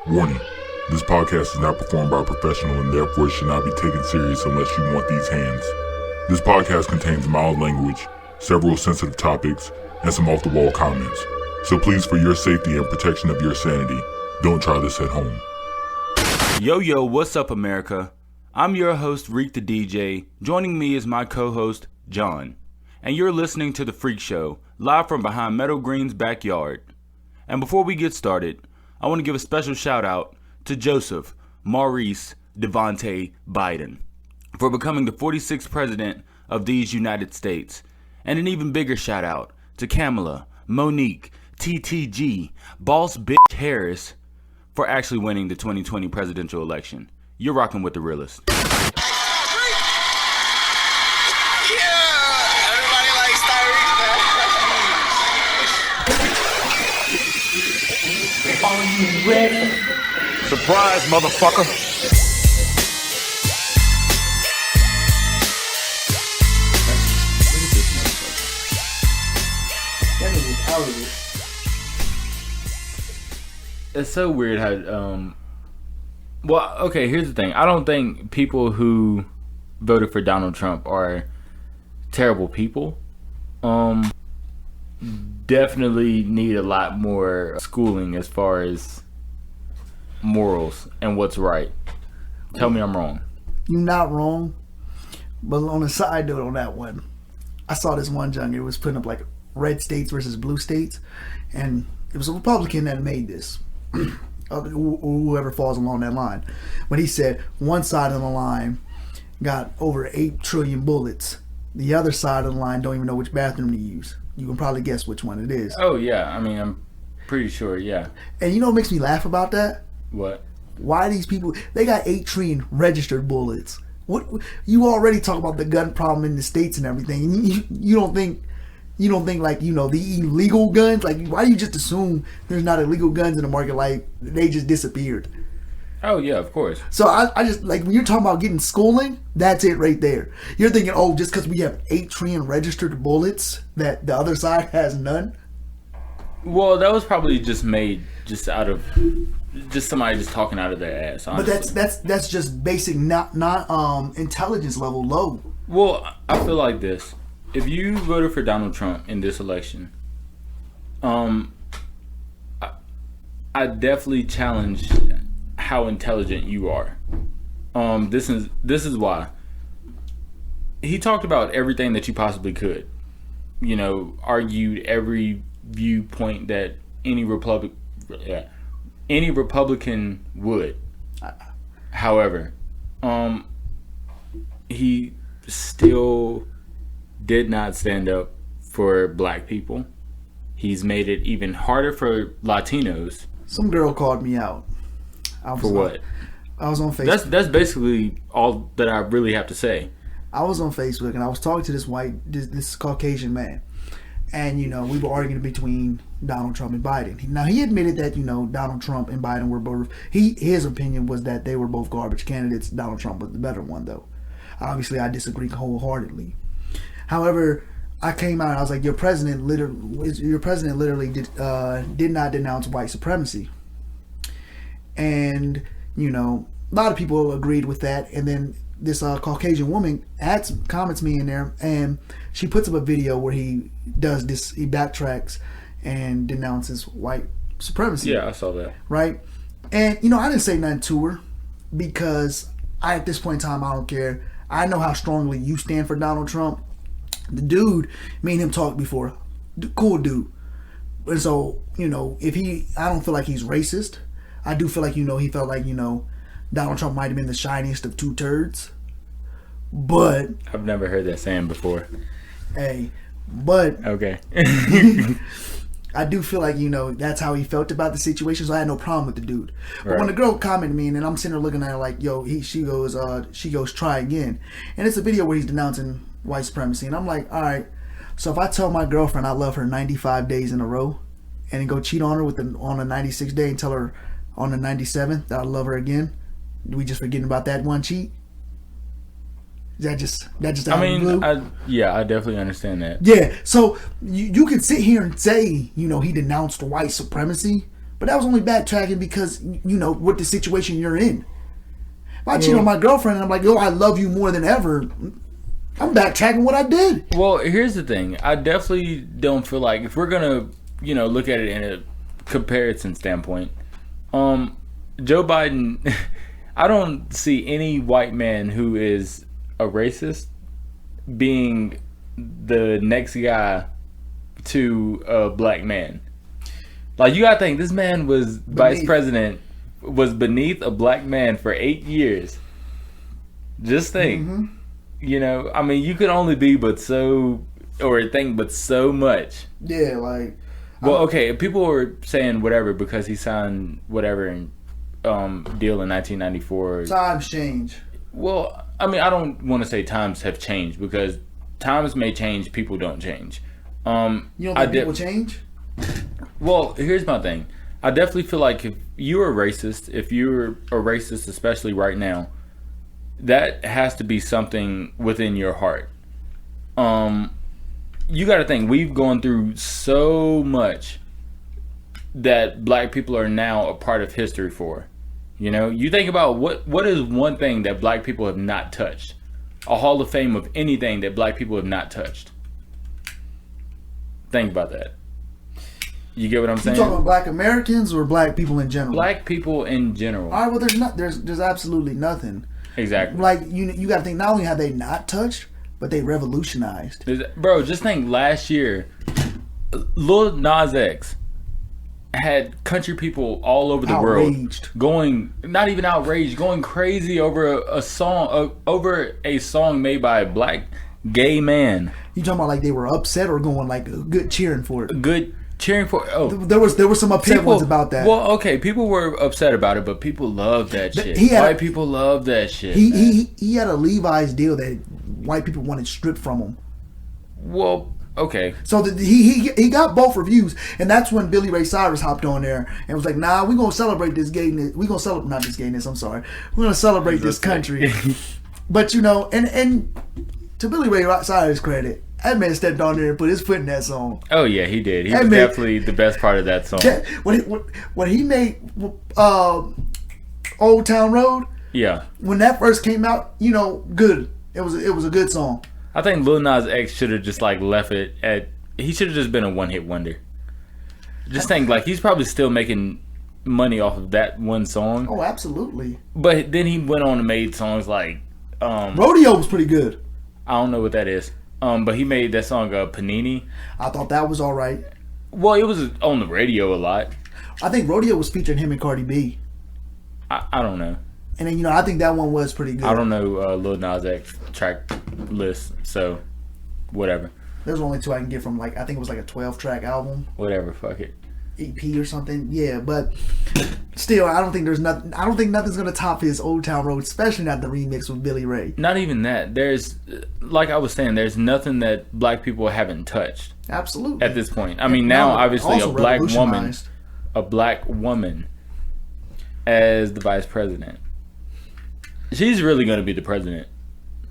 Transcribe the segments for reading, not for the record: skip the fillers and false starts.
Warning, this podcast is not performed by a professional and therefore should not be taken serious unless you want these hands. This podcast contains mild language, several sensitive topics, and some off-the-wall comments. So please, for your safety and protection of your sanity, don't try this at home. Yo, what's up, America? I'm your host, Reek the DJ. Joining me is my co-host, John. And you're listening to The Freak Show, live from behind Meadow Green's backyard. And before we get started, I want to give a special shout out to Joseph Maurice Devontae Biden for becoming the 46th president of these United States. And an even bigger shout out to Kamala, Monique, TTG, Boss Bitch Harris for actually winning the 2020 presidential election. You're rocking with the realest. Are you ready? Surprise, motherfucker. That nigga's out of it. It's so weird how, well, okay, here's the thing. I don't think people who voted for Donald Trump are terrible people. Definitely need a lot more schooling as far as morals and what's right. Tell me I'm wrong. You're not wrong. But on a side note on that one, I saw this one junkie was putting up like red states versus blue states, and it was a Republican that made this. Whoever falls along that line. But he said one side of the line got over 8 trillion bullets. The other side of the line don't even know which bathroom to use. You can probably guess which one it is. Oh, yeah. I mean, I'm pretty sure, yeah. And you know what makes me laugh about that? What? Why these people, they got 8 trillion registered bullets. What you already talk about the gun problem in the states and everything. And you don't think like, you know, the illegal guns, like why do you just assume there's not illegal guns in the market, like they just disappeared? Oh, yeah, of course. So I just, like, when you're talking about getting schooling, that's it right there. You're thinking, oh, just because we have 8 trillion registered bullets, that the other side has none? Well, that was probably just made just out of, just somebody just talking out of their ass, honestly. But that's just basic, not intelligence level low. Well, I feel like this. If you voted for Donald Trump in this election, I definitely challenge how intelligent you are. This is why. He talked about everything that you possibly could. You know, argued every viewpoint that any Republican would. However, he still did not stand up for black people. He's made it even harder for Latinos. Some girl called me out. For what? I was on Facebook. That's basically all that I really have to say. I was on Facebook and I was talking to this Caucasian man, and you know we were arguing between Donald Trump and Biden. Now he admitted that, you know, Donald Trump and Biden were both. His opinion was that they were both garbage candidates. Donald Trump was the better one, though. Obviously, I disagree wholeheartedly. However, I came out and I was like, your president literally did not denounce white supremacy. And, you know, a lot of people agreed with that. And then this Caucasian woman comments me in there, and she puts up a video where he does this. He backtracks and denounces white supremacy. Yeah, I saw that. Right? And, you know, I didn't say nothing to her because at this point in time, I don't care. I know how strongly you stand for Donald Trump. The dude, me and him talked before. Cool dude. And so, you know, I don't feel like he's racist. I do feel like, you know, he felt like, you know, Donald Trump might have been the shiniest of 2 turds. But I've never heard that saying before. Hey, but okay. I do feel like, you know, that's how he felt about the situation, so I had no problem with the dude. But Right. when the girl commented me, and then I'm sitting there looking at her like, yo, she goes, try again. And it's a video where he's denouncing white supremacy. And I'm like, all right, so if I tell my girlfriend I love her 95 days in a row, and then go cheat on her on a 96th day and tell her on the 97th that I love her again, do we just forgetting about that one cheat? That just I mean, I definitely understand that. Yeah, so you can sit here and say, you know, he denounced white supremacy, But that was only backtracking because, what the situation you're in. If I cheat on my girlfriend and I'm like, yo, I love you more than ever, I'm backtracking what I did. Well, here's the thing. I definitely don't feel like, if we're going to, look at it in a comparison standpoint, Joe Biden, I don't see any white man who is a racist being the next guy to a black man. Like, you gotta think, this man was vice president, was beneath a black man for 8 years. Just think. I mean, you could only be but so, or think but so much. Yeah, like. Well, okay, people were saying whatever because he signed whatever and deal in 1994. Times change. Well, I mean, I don't want to say times have changed because times may change, people don't change. You don't think people change? Well, here's my thing. I definitely feel like if you're a racist, especially right now, that has to be something within your heart. You got to think, we've gone through so much that black people are now a part of history for. You think about what is one thing that black people have not touched? A hall of fame of anything that black people have not touched. Think about that. You get what I'm saying? You talking about black Americans or black people in general? Black people in general. All right, well, there's absolutely nothing. Exactly. Like, you got to think, not only have they not touched, but they revolutionized. Bro, just think, last year, Lil Nas X had country people all over the world going, not even outraged, going crazy over a song made by a black gay man. You talking about like they were upset or going like good cheering for it? Good cheering for it. Oh, there was some upset ones about that. Well, okay, people were upset about it, but people love that shit. White people love that shit. He had a Levi's deal that white people wanted stripped from him. Well, okay. So he got both reviews, and that's when Billy Ray Cyrus hopped on there and was like, "Nah, we're gonna celebrate this gayness. We're gonna celebrate not this gayness. I'm sorry. We're gonna celebrate this country." But and to Billy Ray Cyrus' credit, that man stepped on there and put his foot in that song. Oh yeah, he did. He was definitely the best part of that song. When he made Old Town Road. Yeah. When that first came out, good. It was a good song. I think Lil Nas X should have just like left it at. He should have just been a one-hit wonder. Just think, like, he's probably still making money off of that one song. Oh, absolutely. But then he went on and made songs like Rodeo was pretty good. I don't know what that is. But he made that song Panini. I thought that was all right. Well, it was on the radio a lot. I think Rodeo was featuring him and Cardi B. I don't know. And then, I think that one was pretty good. I don't know Lil Nas X track list, so whatever. There's only two I can get from, like, I think it was like a 12-track album. Whatever, fuck it. EP or something. Yeah, but still, I don't think nothing's gonna top his Old Town Road, especially not the remix with Billy Ray. Not even that. There's, like I was saying, there's nothing that black people haven't touched. Absolutely. At this point. I mean, now obviously a black woman as the vice president. She's really going to be the president.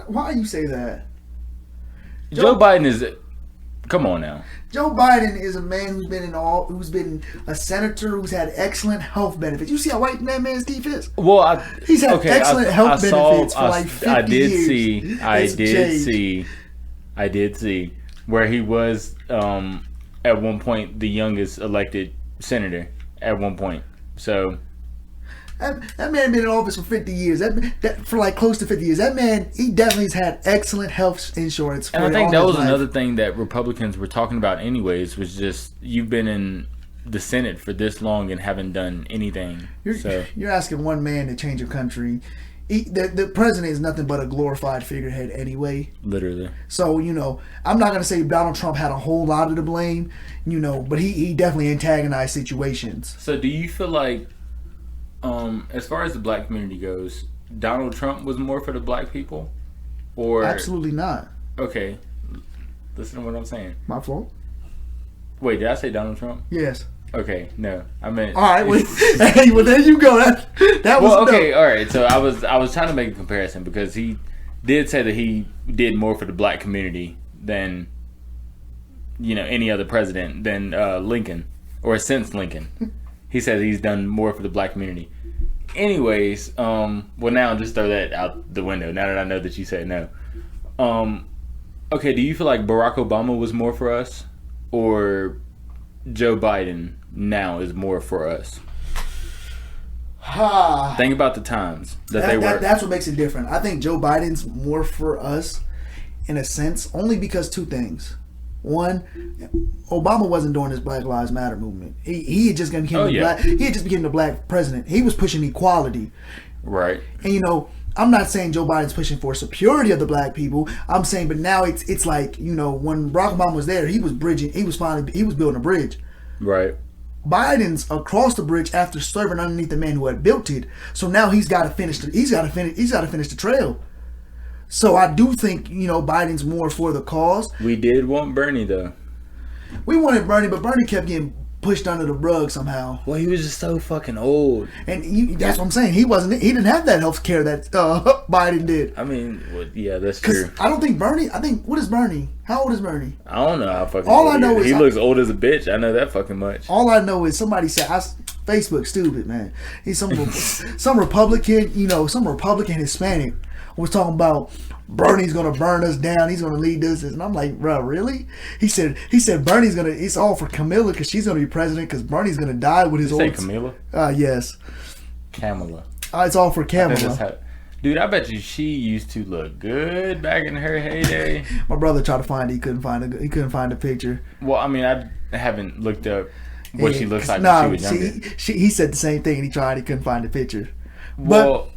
Why you say that? Joe Biden is. Come on now. Joe Biden is a man who's been a senator who's had excellent health benefits. You see how white that man's teeth is? Well, he's had excellent health benefits for like 50 years. I did see where he was at one point the youngest elected senator at one point. So. That man been in office for 50 years. That for like close to 50 years. That man, he definitely has had excellent health insurance. And I think that was another thing that Republicans were talking about anyways, was just, you've been in the Senate for this long and haven't done anything. You're asking one man to change a country. The president is nothing but a glorified figurehead anyway. Literally. So, I'm not going to say Donald Trump had a whole lot of the blame, but he definitely antagonized situations. So do you feel like, as far as the black community goes, Donald Trump was more for the black people? Or absolutely not. Okay. Listen to what I'm saying. My fault? Wait, did I say Donald Trump? Yes. Okay, no. I meant. All right, well there you go. That was okay, all right. So I was trying to make a comparison because he did say that he did more for the black community than any other president than Lincoln, or since Lincoln. He says he's done more for the black community. Anyways, well, now just throw that out the window. Now that I know that you said no. Okay, do you feel like Barack Obama was more for us, or Joe Biden now is more for us? Think about the times that they were. That's what makes it different. I think Joe Biden's more for us in a sense, only because two things. One, Obama wasn't doing this Black Lives Matter movement. He had just became the black president. He was pushing equality. Right. And you know, I'm not saying Joe Biden's pushing for superiority of the black people. I'm saying, but now it's like, you know, when Barack Obama was there, he was building a bridge. Right. Biden's across the bridge after serving underneath the man who had built it. So now he's got to finish the trail. So I do think, you know, Biden's more for the cause. We did want Bernie though. We wanted Bernie, but Bernie kept getting pushed under the rug somehow. Well, he was just so fucking old. And that's what I'm saying. He didn't have that health care that Biden did. I mean, well, yeah, that's true. I don't think Bernie. What is Bernie? How old is Bernie? I don't know how fucking. All I know is he looks old as a bitch. I know that fucking much. All I know is somebody said Facebook stupid, man. He's some Republican, you know, some Republican Hispanic was talking about Bernie's gonna burn us down. He's gonna lead us, and I'm like, bro, really? He said Bernie's gonna. It's all for Camilla because she's gonna be president because Bernie's gonna die with his old. Say Camilla? Yes. Kamala. It's all for Kamala. Dude, I bet you she used to look good back in her heyday. My brother tried to find it. He couldn't find a picture. Well, I mean, I haven't looked up what she looks like when she was younger. He said the same thing, and he couldn't find a picture. Well,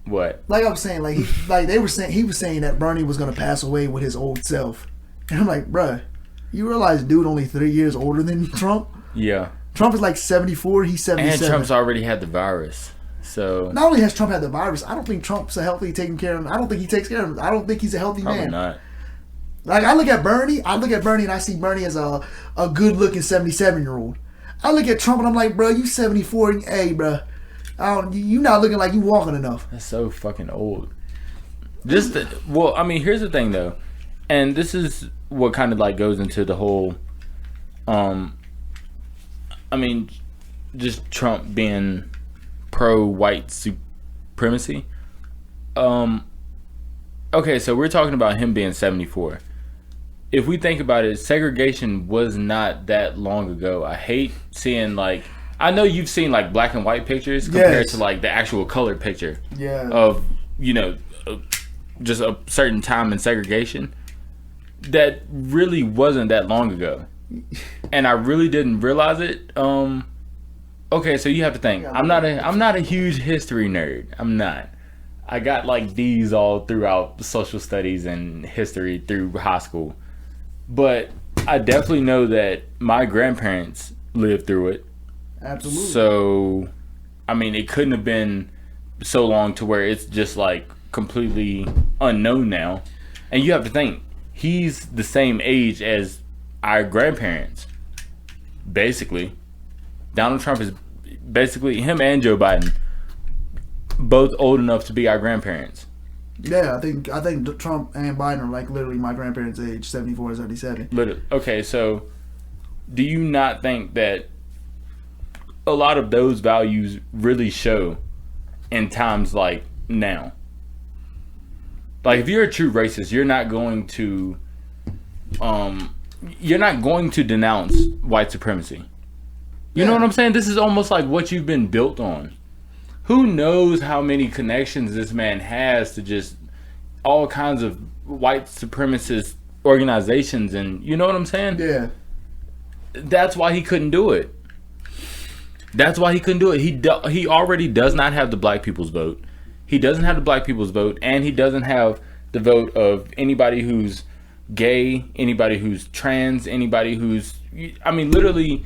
what? Like I was saying, he was saying that Bernie was gonna pass away with his old self, and I'm like, bruh, you realize dude only 3 years older than Trump? Yeah. Trump is like 74. He's 77. And Trump's already had the virus. So not only has Trump had the virus, I don't think Trump's a healthy taking care of him. I don't think he takes care of him. I don't think he's a healthy man. Probably not. Like I look at Bernie and I see Bernie as a good looking 77-year-old. I look at Trump and I'm like, bro, you 74 and hey, bro, you not looking like you walking enough. That's so fucking old. Well, I mean, here's the thing though, and this is what kind of like goes into the whole, I mean, just Trump being pro-white supremacy. Okay, so we're talking about him being 74. If we think about it, segregation was not that long ago. I hate seeing I know you've seen black and white pictures compared to the actual colored picture of, you know, just a certain time in segregation. That really wasn't that long ago. And I really didn't realize it. Okay, so you have to think. I'm not a huge history nerd. I'm not. I got D's all throughout social studies and history through high school. But I definitely know that my grandparents lived through it. Absolutely. So, I mean, it couldn't have been so long to where it's just completely unknown now. And you have to think, he's the same age as our grandparents. Basically. Donald Trump is basically, him and Joe Biden, both old enough to be our grandparents. Yeah, I think Trump and Biden are literally my grandparents' age, 74, 77. Literally. Okay, so do you not think that a lot of those values really show in times like now? If you're a true racist, you're not going to denounce white supremacy. You know what I'm saying? This is almost like what you've been built on. Who knows how many connections this man has to just all kinds of white supremacist organizations, and you know what I'm saying? Yeah. That's why he couldn't do it. He already does not have the black people's vote. He doesn't have the black people's vote, and he doesn't have the vote of anybody who's gay, anybody who's trans, anybody who's, I mean, literally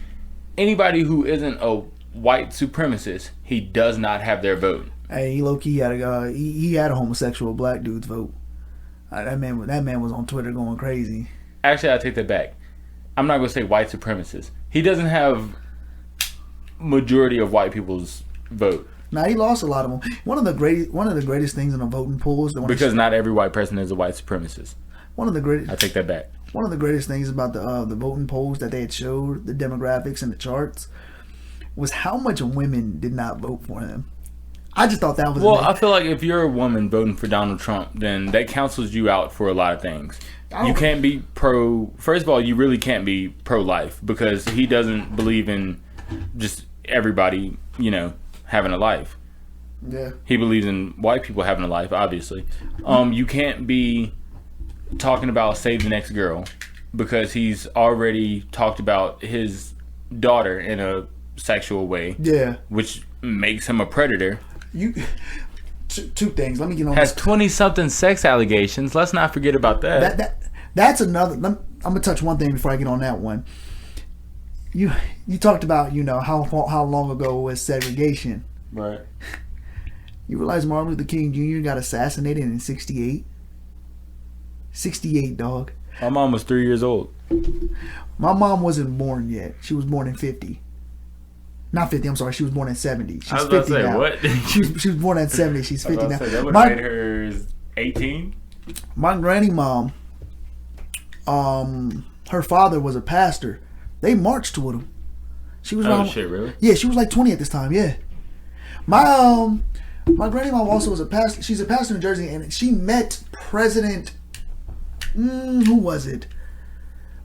anybody who isn't a white supremacist. He does not have their vote. Hey, he low-key had he had a homosexual black dude's vote. That man was on Twitter going crazy. Actually, I take that back. I'm not going to say white supremacist. He doesn't have majority of white people's vote. Now he lost a lot of them. One of the greatest things in the voting polls. Because not every white person is a white supremacist. I take that back. One of the greatest things about the voting polls that they had showed, the demographics and the charts, was how much women did not vote for him. I just thought that was Well, amazing. I feel like if you're a woman voting for Donald Trump, then that cancels you out for a lot of things. You can't be first of all, you really can't be pro-life because he doesn't believe in just everybody, having a life. Yeah. He believes in white people having a life, obviously. You can't be talking about save the next girl because he's already talked about his daughter in a sexual way. Yeah. Which makes him a predator. Two things. Let me get on Has this. 20-something sex allegations. Let's not forget about that. That's another. I'm gonna touch one thing before I get on that one. You talked about how long ago was segregation. Right. You realize Martin Luther King Jr. got assassinated in 68? 68, dog. My mom was 3 years old. My mom wasn't born yet. She was born in 50. Not 50, I'm sorry. She was born in 70. She's I was about 50 to say, now. what? She was born in 70. She's 50 now. That would have made her 18? My granny mom, her father was a pastor. They marched with him. She was around, shit, really? Yeah, she was like 20 at this time, yeah. My granny mom also was a pastor. She's a pastor in Jersey, and she met President, who was it?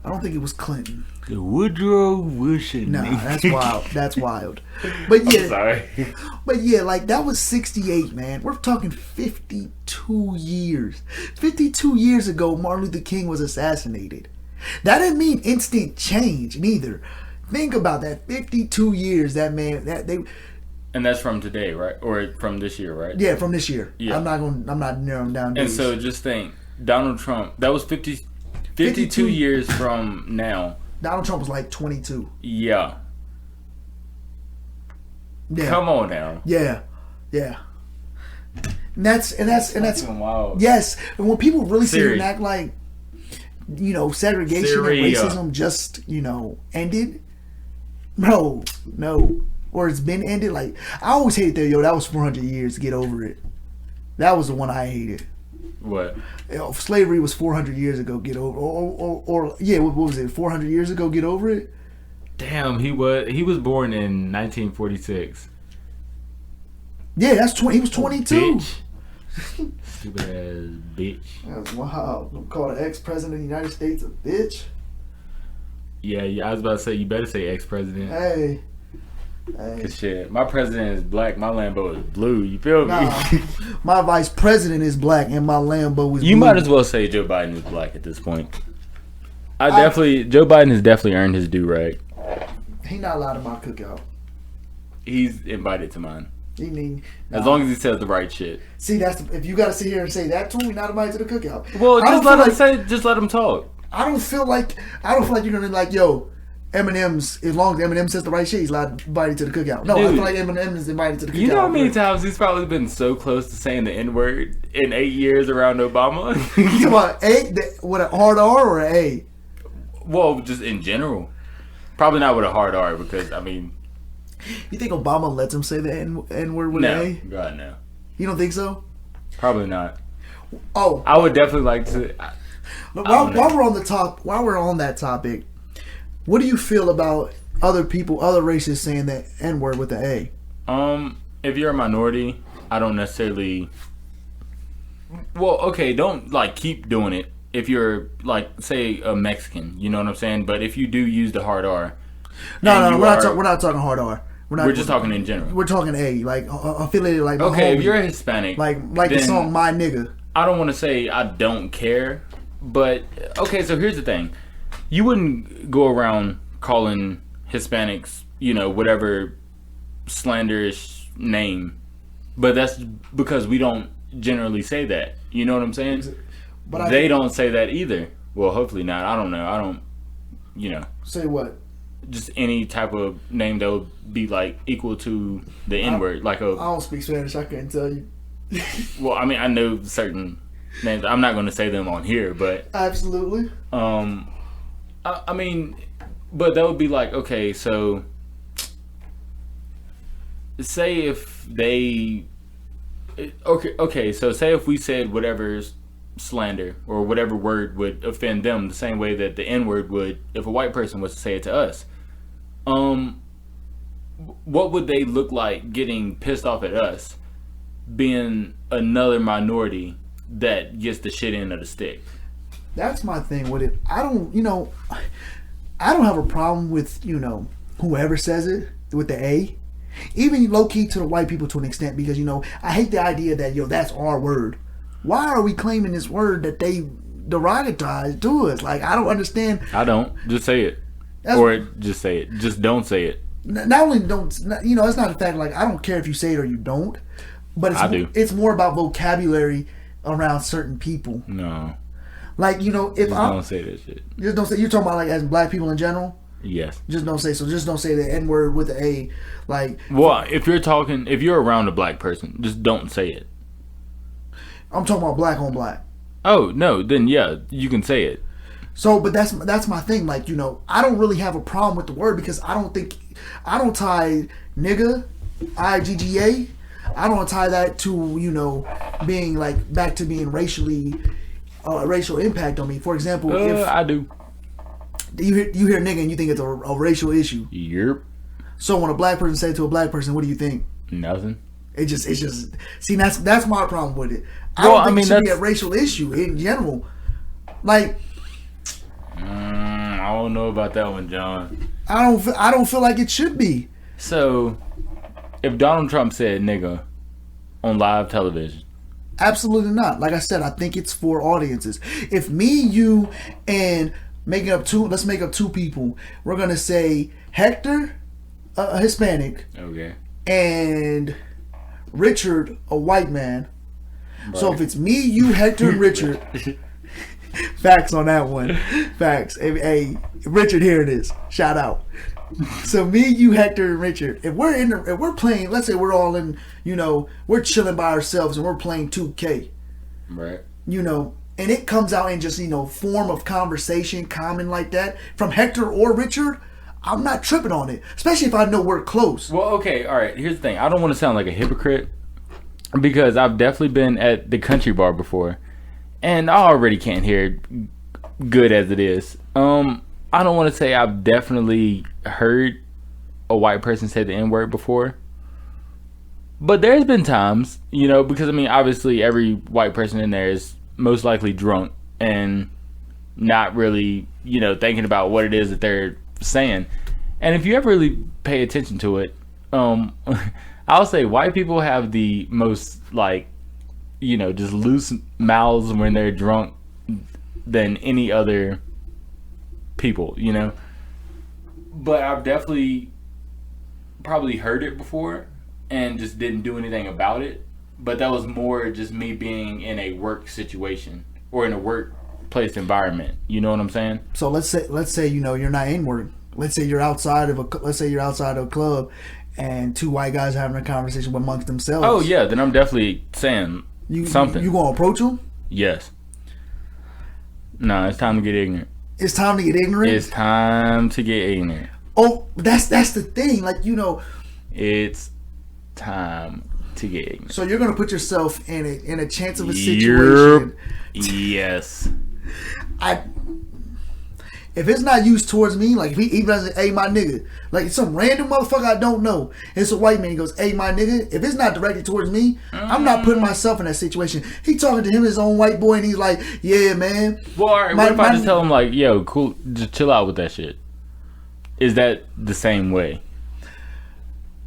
I don't think it was Clinton. Woodrow Wilson. Nah, that's wild. That's wild. But yeah, I'm sorry. But yeah, like that was 68, man. We're talking 52 years. 52 years ago, Martin Luther King was assassinated. That didn't mean instant change neither. Think about that. 52 years, that man, And that's from today, right? Or from this year, right? yeah, from this year. Yeah. I'm not narrowing down And days. so just think, Donald Trump, that was 52 years from now. Donald Trump was like 22. Yeah. Yeah. Come on now. Yeah. Yeah. And that's Fucking wild. yes. And when people really sit here Siri. and act like segregation Siri, and racism just ended, no, or it's been ended. Like I always hated that. That was 400 years to get over it. That was the one I hated. What? Slavery was 400 years ago. Get over, or yeah, what was it? 400 years ago. Get over it. Damn, he was born in 1946. Yeah, that's 20. He was 22. Bitch. Stupid ass bitch. That's wow. Call the ex-president of the United States a bitch. Yeah, I was about to say, you better say ex-president. Hey. Cause shit, my president is black, my Lambo is blue. You feel me? Nah, my vice president is black and my Lambo is You blue. might as well say Joe Biden is black at this point. Joe Biden has definitely earned his due, right? He not allowed to my cookout. He's invited to mine. As long as he says the right shit. See, if you got to sit here and say that to me, not invited to the cookout. Well, I just let him talk. I don't feel like you're gonna be like, yo, Eminem's, as long as Eminem says the right shit, he's allowed to invite to the cookout. No, Dude, I feel like Eminem is invited to the cookout. You know how many times he's probably been so close to saying the N-word in 8 years around Obama? You talking about with a hard R or an A? Well, just in general. Probably not with a hard R because, I mean... You think Obama lets him say the N-word with No. an A? God, no. You don't think so? Probably not. Oh. I would definitely like to... While we're on that topic, what do you feel about other races saying that N-word with the A? If you're a minority, I don't necessarily... Well, okay, don't, keep doing it. If you're, say, a Mexican, you know what I'm saying? But if you do use the hard R... No, we're not talking hard R. We're just talking in general. We're talking A, affiliated like my okay, homie. if you're a Hispanic, like the song "My Nigga." I don't want to say I don't care, but okay. So here's the thing: you wouldn't go around calling Hispanics, whatever slanderish name, but that's because we don't generally say that. You know what I'm saying? But they don't say that either. Well, hopefully not. I don't know. I don't. Say what? Just any type of name that would be equal to the N-word, I don't speak Spanish. I couldn't tell you. Well, I mean, I know certain names. I'm not going to say them on here, but absolutely. I mean, but that would be okay. So, say if they, okay. So say if we said whatever slander or whatever word would offend them the same way that the N-word would if a white person was to say it to us. what would they look like getting pissed off at us being another minority that gets the shit end of the stick? That's my thing with it. I don't have a problem with, whoever says it with the A. Even low key to the white people to an extent, because, I hate the idea that, that's our word. Why are we claiming this word that they derogatize to us? Like, I don't understand. I don't. Just say it. Or just say it. Just don't say it. Not only it's not a fact, like, I don't care if you say it or you don't, but it's more about vocabulary around certain people. No. Like, if just don't say that shit. Just don't say. You're talking about, like, as black people in general? Yes. Just don't say the N word with the A. Like, well, if you're around a black person, just don't say it. I'm talking about black on black. Oh no, then yeah, you can say it. So, but that's my thing. Like, I don't really have a problem with the word, because I don't tie nigga, IGGA, I don't tie that to being like back to being racial impact on me. For example, if I do. You hear nigga and you think it's a racial issue. Yep. So when a black person says to a black person, what do you think? Nothing. It's just see, that's my problem with it. I don't think it should be a racial issue in general. Like, I don't know about that one, John. I don't feel like it should be. So, if Donald Trump said nigga on live television, absolutely not. Like I said, I think it's for audiences. If me, you, and let's make up two people. We're gonna say Hector, a Hispanic, okay, and Richard, a white man. Right. So if it's me, you, Hector, and Richard, facts on that one. Facts. Hey, Richard, here it is. Shout out. So me, you, Hector, and Richard. If we're playing, let's say we're all in, we're chilling by ourselves and we're playing 2K. Right. And it comes out in just, form of conversation, common like that, from Hector or Richard, I'm not tripping on it. Especially if I know we're close. Well, okay, all right. Here's the thing. I don't want to sound like a hypocrite, because I've definitely been at the country bar before, and I already can't hear good as it is. I don't want to say I've definitely heard a white person say the N-word before, but there's been times, because obviously every white person in there is most likely drunk and not really, thinking about what it is that they're saying. And if you ever really pay attention to it, I'll say white people have the most, just loose mouths when they're drunk than any other people, But I've definitely probably heard it before and just didn't do anything about it. But that was more just me being in a work situation or in a workplace environment. You know what I'm saying? So let's say you're not in work. Let's say you're outside of a club, and two white guys having a conversation amongst themselves. Oh yeah, then I'm definitely saying something. You gonna approach them? Yes. No, it's time to get ignorant. It's time to get ignorant. It's time to get ignorant. Oh, that's the thing. It's time to get ignorant. So you're gonna put yourself in a chance of a situation. Yes. If it's not used towards me, like if he doesn't, hey my nigga, like some random motherfucker I don't know, it's a white man, he goes, hey my nigga, if it's not directed towards me, I'm not putting myself in that situation. He talking to him, his own white boy, and he's like, yeah man. Well, alright, what if I just tell him like, yo, cool, just chill out with that shit? Is that the same way?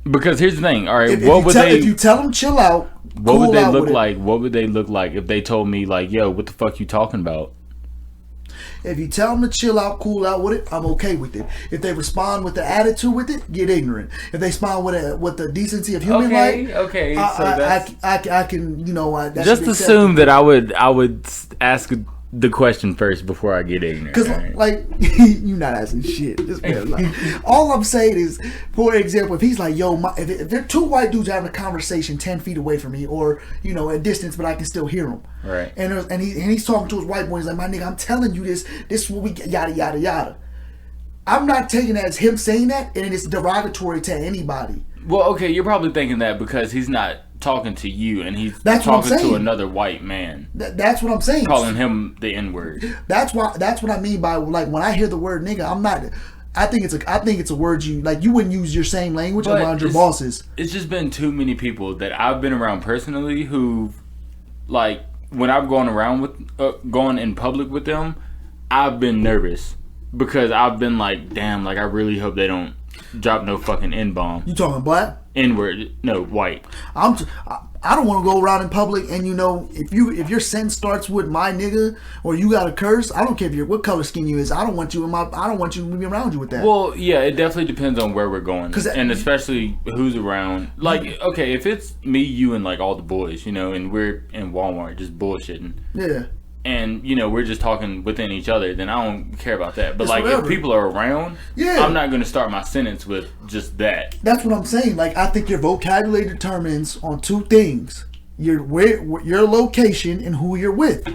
Because here's the thing, alright, if you tell them chill out, what would they look like? What would they look like if they told me like, yo, what the fuck you talking about? If you tell them to chill out, cool out with it, I'm okay with it. If they respond with the attitude with it, get ignorant. If they respond with the decency of human life, I can, just assume that I would ask the question first before I get ignorant. Because you're not asking shit. All I'm saying is, for example, if he's like, yo, if there are two white dudes having a conversation 10 feet away from me, or a distance, but I can still hear them. Right. And he's talking to his white boy. He's like, my nigga, I'm telling you this is what we get, yada yada yada. I'm not taking it as him saying that, and it's derogatory to anybody. Well, okay, you're probably thinking that because he's not talking to you, and he's talking to another white man. That's what I'm saying. Calling him the N-word. That's what I mean by, like, when I hear the word nigga, I'm not I think it's a word you like. You wouldn't use your same language But around your bosses. It's just been too many people that I've been around personally who, like, when I've gone around with, gone in public with them, I've been nervous because I've been like, damn, like I really hope they don't drop no fucking N-bomb. You talking black? N-word, no, white. I don't want to go around in public and if your sentence starts with my nigga or you got a curse, I don't care what color skin you is. I don't want you to be around you with that. Well, yeah, it definitely depends on where we're going, and especially who's around. Like, okay, if it's me, you, and like all the boys, and we're in Walmart just bullshitting. Yeah. And we're just talking within each other, then I don't care about that. But It's like whatever. if people are around, Yeah. I'm not going to start my sentence with just that. That's what I'm saying. Like, I think your vocabulary determines on two things: your location and who you're with.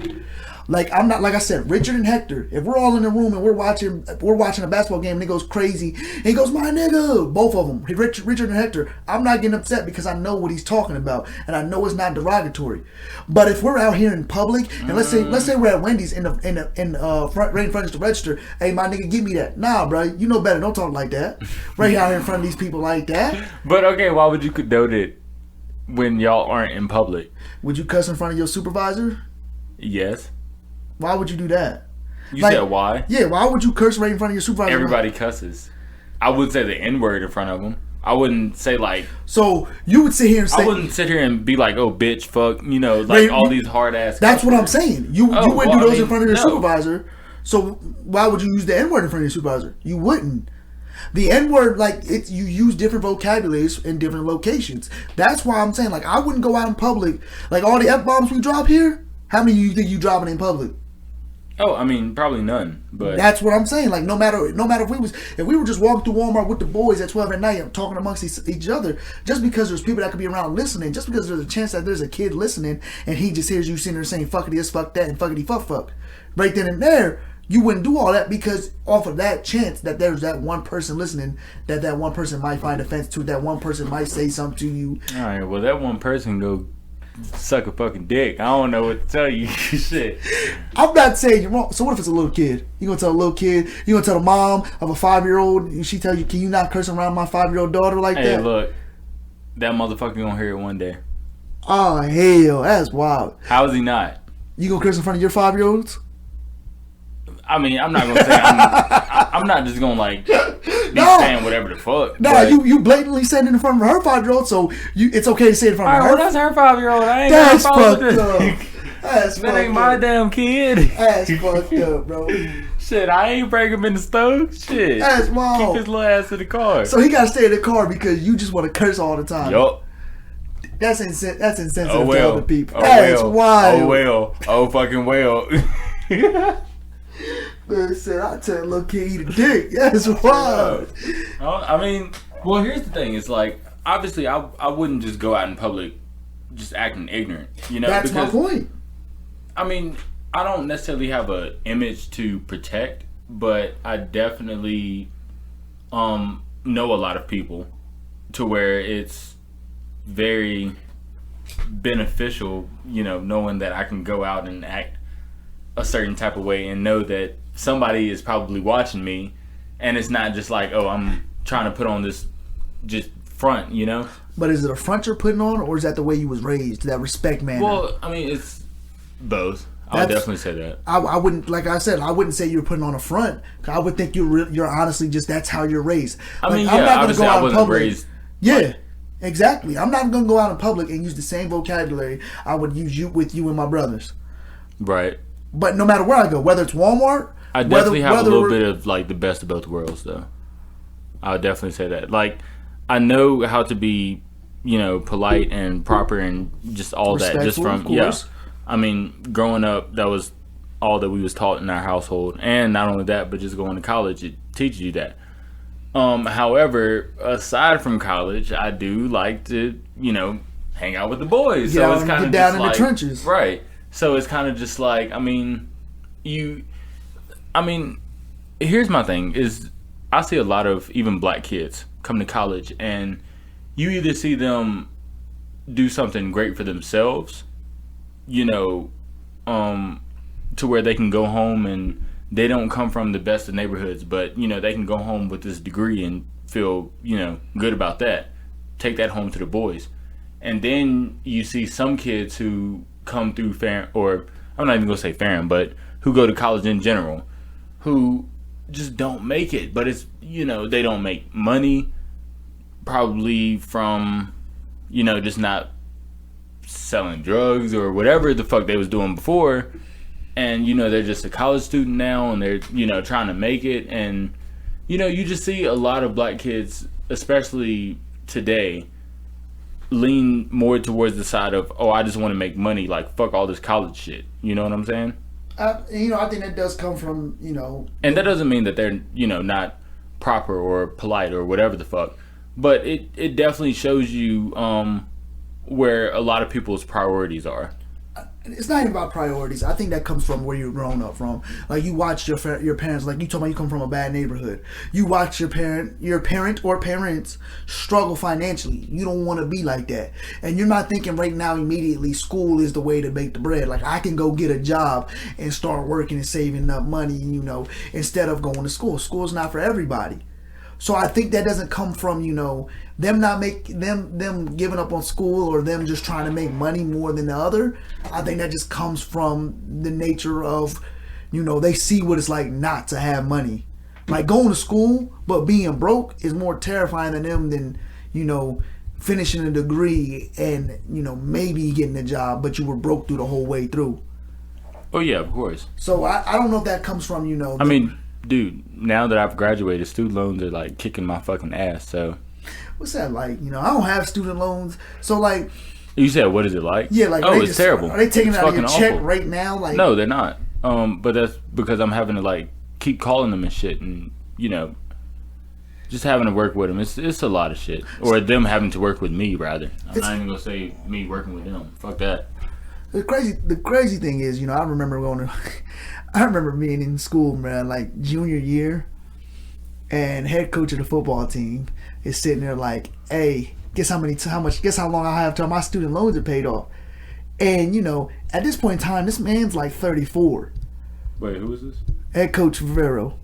Like, I'm not, like I said, Richard and Hector. If we're all in a room and we're watching a basketball game and he goes crazy, and he goes, my nigga, both of them, Richard and Hector, I'm not getting upset because I know what he's talking about and I know it's not derogatory. But if we're out here in public and let's say we're at Wendy's right in front of the register, hey, my nigga, give me that. Nah, bro, you know better. Don't talk like that. Right out here in front of these people like that. But okay, why would you condone it when y'all aren't in public? Would you cuss in front of your supervisor? Yes. Why would you do that? You said why? Yeah, why would you curse right in front of your supervisor? Everybody cusses. I would say the N-word in front of them. I wouldn't say like. So you would sit here and say. I wouldn't sit here and be like, "Oh, bitch, fuck," like all these hard ass. That's what I'm saying. You wouldn't do those in front of your no. supervisor. So why would you use the N-word in front of your supervisor? You wouldn't. The N-word, like, you use different vocabularies in different locations. That's why I'm saying, like, I wouldn't go out in public. Like, all the F-bombs we drop here, how many do you think you dropping in public? Oh, I mean, probably none. But that's what I'm saying. Like, no matter if we were just walking through Walmart with the boys at 12 at night talking amongst each other, just because there's people that could be around listening, just because there's a chance that there's a kid listening and he just hears you sitting there saying fuckity this, fuck that, and fuckity fuck, right then and there, you wouldn't do all that because off of that chance that there's that one person listening, that one person might find offense to, that one person might say something to you. All right, well, that one person go suck a fucking dick. I don't know what to tell you. Shit. I'm not saying you're wrong. So what if it's a little kid? You gonna tell a little kid? You gonna tell the mom of a 5-year-old? And she tell you, "Can you not curse around my 5-year-old daughter like that?" Hey, look, that motherfucker gonna hear it one day. Oh hell, that's wild. How is he not? You gonna curse in front of your 5-year-olds? I mean, I'm not gonna say I'm not just gonna like be saying whatever the fuck. Nah, you blatantly saying it in front of her 5-year-old, so it's okay to say it in front of her. That's her 5-year-old. I ain't That's got fucked with up. this. That's That ain't my damn kid. That's fucked up, bro. Shit, I ain't bring him in the stove. Shit. That's wild. Keep his little ass in the car. So he gotta stay in the car because you just want to curse all the time. Yup. That's insensitive Oh well. to other people. Oh That's well. wild. Oh well. Oh fucking well. Man said, I tell a little kid eat a dick. That's wild. I mean, well, here's the thing. It's like, obviously, I wouldn't just go out in public just acting ignorant. That's my point. I mean, I don't necessarily have a image to protect, but I definitely know a lot of people to where it's very beneficial, knowing that I can go out and act a certain type of way and know that somebody is probably watching me, and it's not just like, oh, I'm trying to put on this just front, But is it a front you're putting on, or is that the way you was raised, that respect manner? Well, I mean, it's both. I would definitely say that. I wouldn't, like I said, I wouldn't say you're putting on a front. I would think you're honestly just that's how you're raised. I mean, I'm not gonna obviously go out I in wasn't public. raised. Yeah, exactly. I'm not gonna go out in public and use the same vocabulary I would use with you and my brothers. Right. But no matter where I go, whether it's Walmart, I definitely have a little bit of like the best of both worlds, though. I would definitely say that. Like, I know how to be, polite and proper and just all that. Just from I mean, growing up, that was all that we was taught in our household, and not only that, but just going to college, it teaches you that. However, aside from college, I do like to, hang out with the boys. So it's kind of down in like, the trenches, right? So it's kind of just like, here's my thing is I see a lot of even black kids come to college, and you either see them do something great for themselves, to where they can go home and they don't come from the best of neighborhoods, but, you know, they can go home with this degree and feel, you know, good about that. Take that home to the boys. And then you see some kids who come through or I'm not even going to say Farron, but who go to college in general, who just don't make it. But it's, you know, they don't make money, probably from, you know, just not selling drugs or whatever the fuck they was doing before. And, you know, they're just a college student now, and they're, you know, trying to make it. And, you know, you just see a lot of black kids, especially today, lean more towards the side of, oh, I just want to make money. Like, fuck all this college shit. You know what I'm saying? You know, I think that does come from, you know... And that doesn't mean that they're, you know, not proper or polite or whatever the fuck. But it definitely shows you where a lot of people's priorities are. It's not even about priorities. I think that comes from where you're grown up from. Like, you watch your parents, like you told me you come from a bad neighborhood. You watch your parent or parents struggle financially. You don't want to be like that. And you're not thinking right now immediately school is the way to make the bread. Like, I can go get a job and start working and saving up money, you know, instead of going to school. School's not for everybody. So I think that doesn't come from, you know, them giving up on school or them just trying to make money more than the other. I think that just comes from the nature of, you know, they see what it's like not to have money. Like, going to school but being broke is more terrifying to them than, you know, finishing a degree and, you know, maybe getting a job, but you were broke through the whole way through. Oh yeah, of course. So I don't know if that comes from, you know. I mean, dude, now that I've graduated, student loans are like kicking my fucking ass. So what's that like? You know, I don't have student loans, so like. You said, what is it like? Yeah, like, oh, it's terrible. Are they taking it's it out of your check awful. right now? Like, no, they're not. But that's because I'm having to like keep calling them and shit, and, you know, just having to work with them. It's a lot of shit, or them having to work with me rather. I'm not even gonna say me working with them. Fuck that. The crazy thing is, you know, I remember being in school, man, like junior year, and head coach of the football team is sitting there like, hey, guess how long I have till my student loans are paid off. And, you know, at this point in time, this man's like 34. Wait, who is this? Head coach Rivero.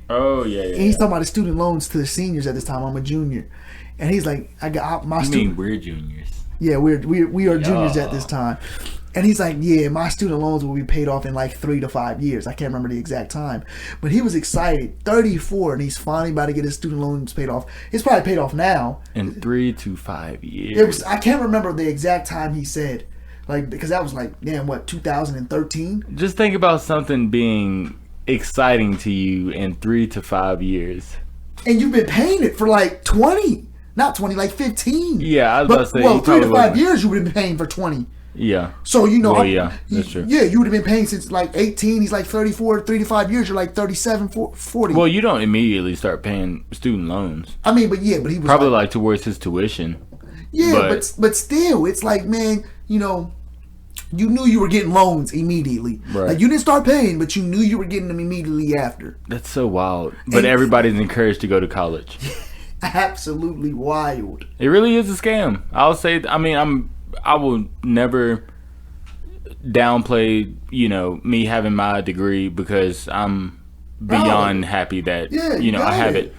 Oh, yeah. And he's talking about the student loans to the seniors at this time. I'm a junior. And he's like, I got my student. You mean we're juniors? Yeah, we are juniors at this time. And he's like, yeah, my student loans will be paid off in like 3 to 5 years. I can't remember the exact time. But he was excited. 34, and he's finally about to get his student loans paid off. It's probably paid off now. In 3 to 5 years. I can't remember the exact time he said. Like, because that was like, damn, what, 2013? Just think about something being exciting to you in 3 to 5 years. And you've been paying it for like 20. Not 20, like 15. Yeah, I was about to say. Well, 3 to 5 years you would have been paying for 20. Yeah. So, you know. Well, yeah, that's true. Yeah, you would have been paying since like 18. He's like 34. 3 to 5 years, you're like 37, 40. Well, you don't immediately start paying student loans. I mean, but yeah, but he was probably like towards his tuition. Yeah, but still, it's like, man, you know, you knew you were getting loans immediately. Right. Like, you didn't start paying, but you knew you were getting them immediately after. That's so wild. But everybody's encouraged to go to college. Absolutely wild. It really is a scam. I'll say. I mean, I will never downplay, you know, me having my degree, because I'm beyond happy that, you know, I have it.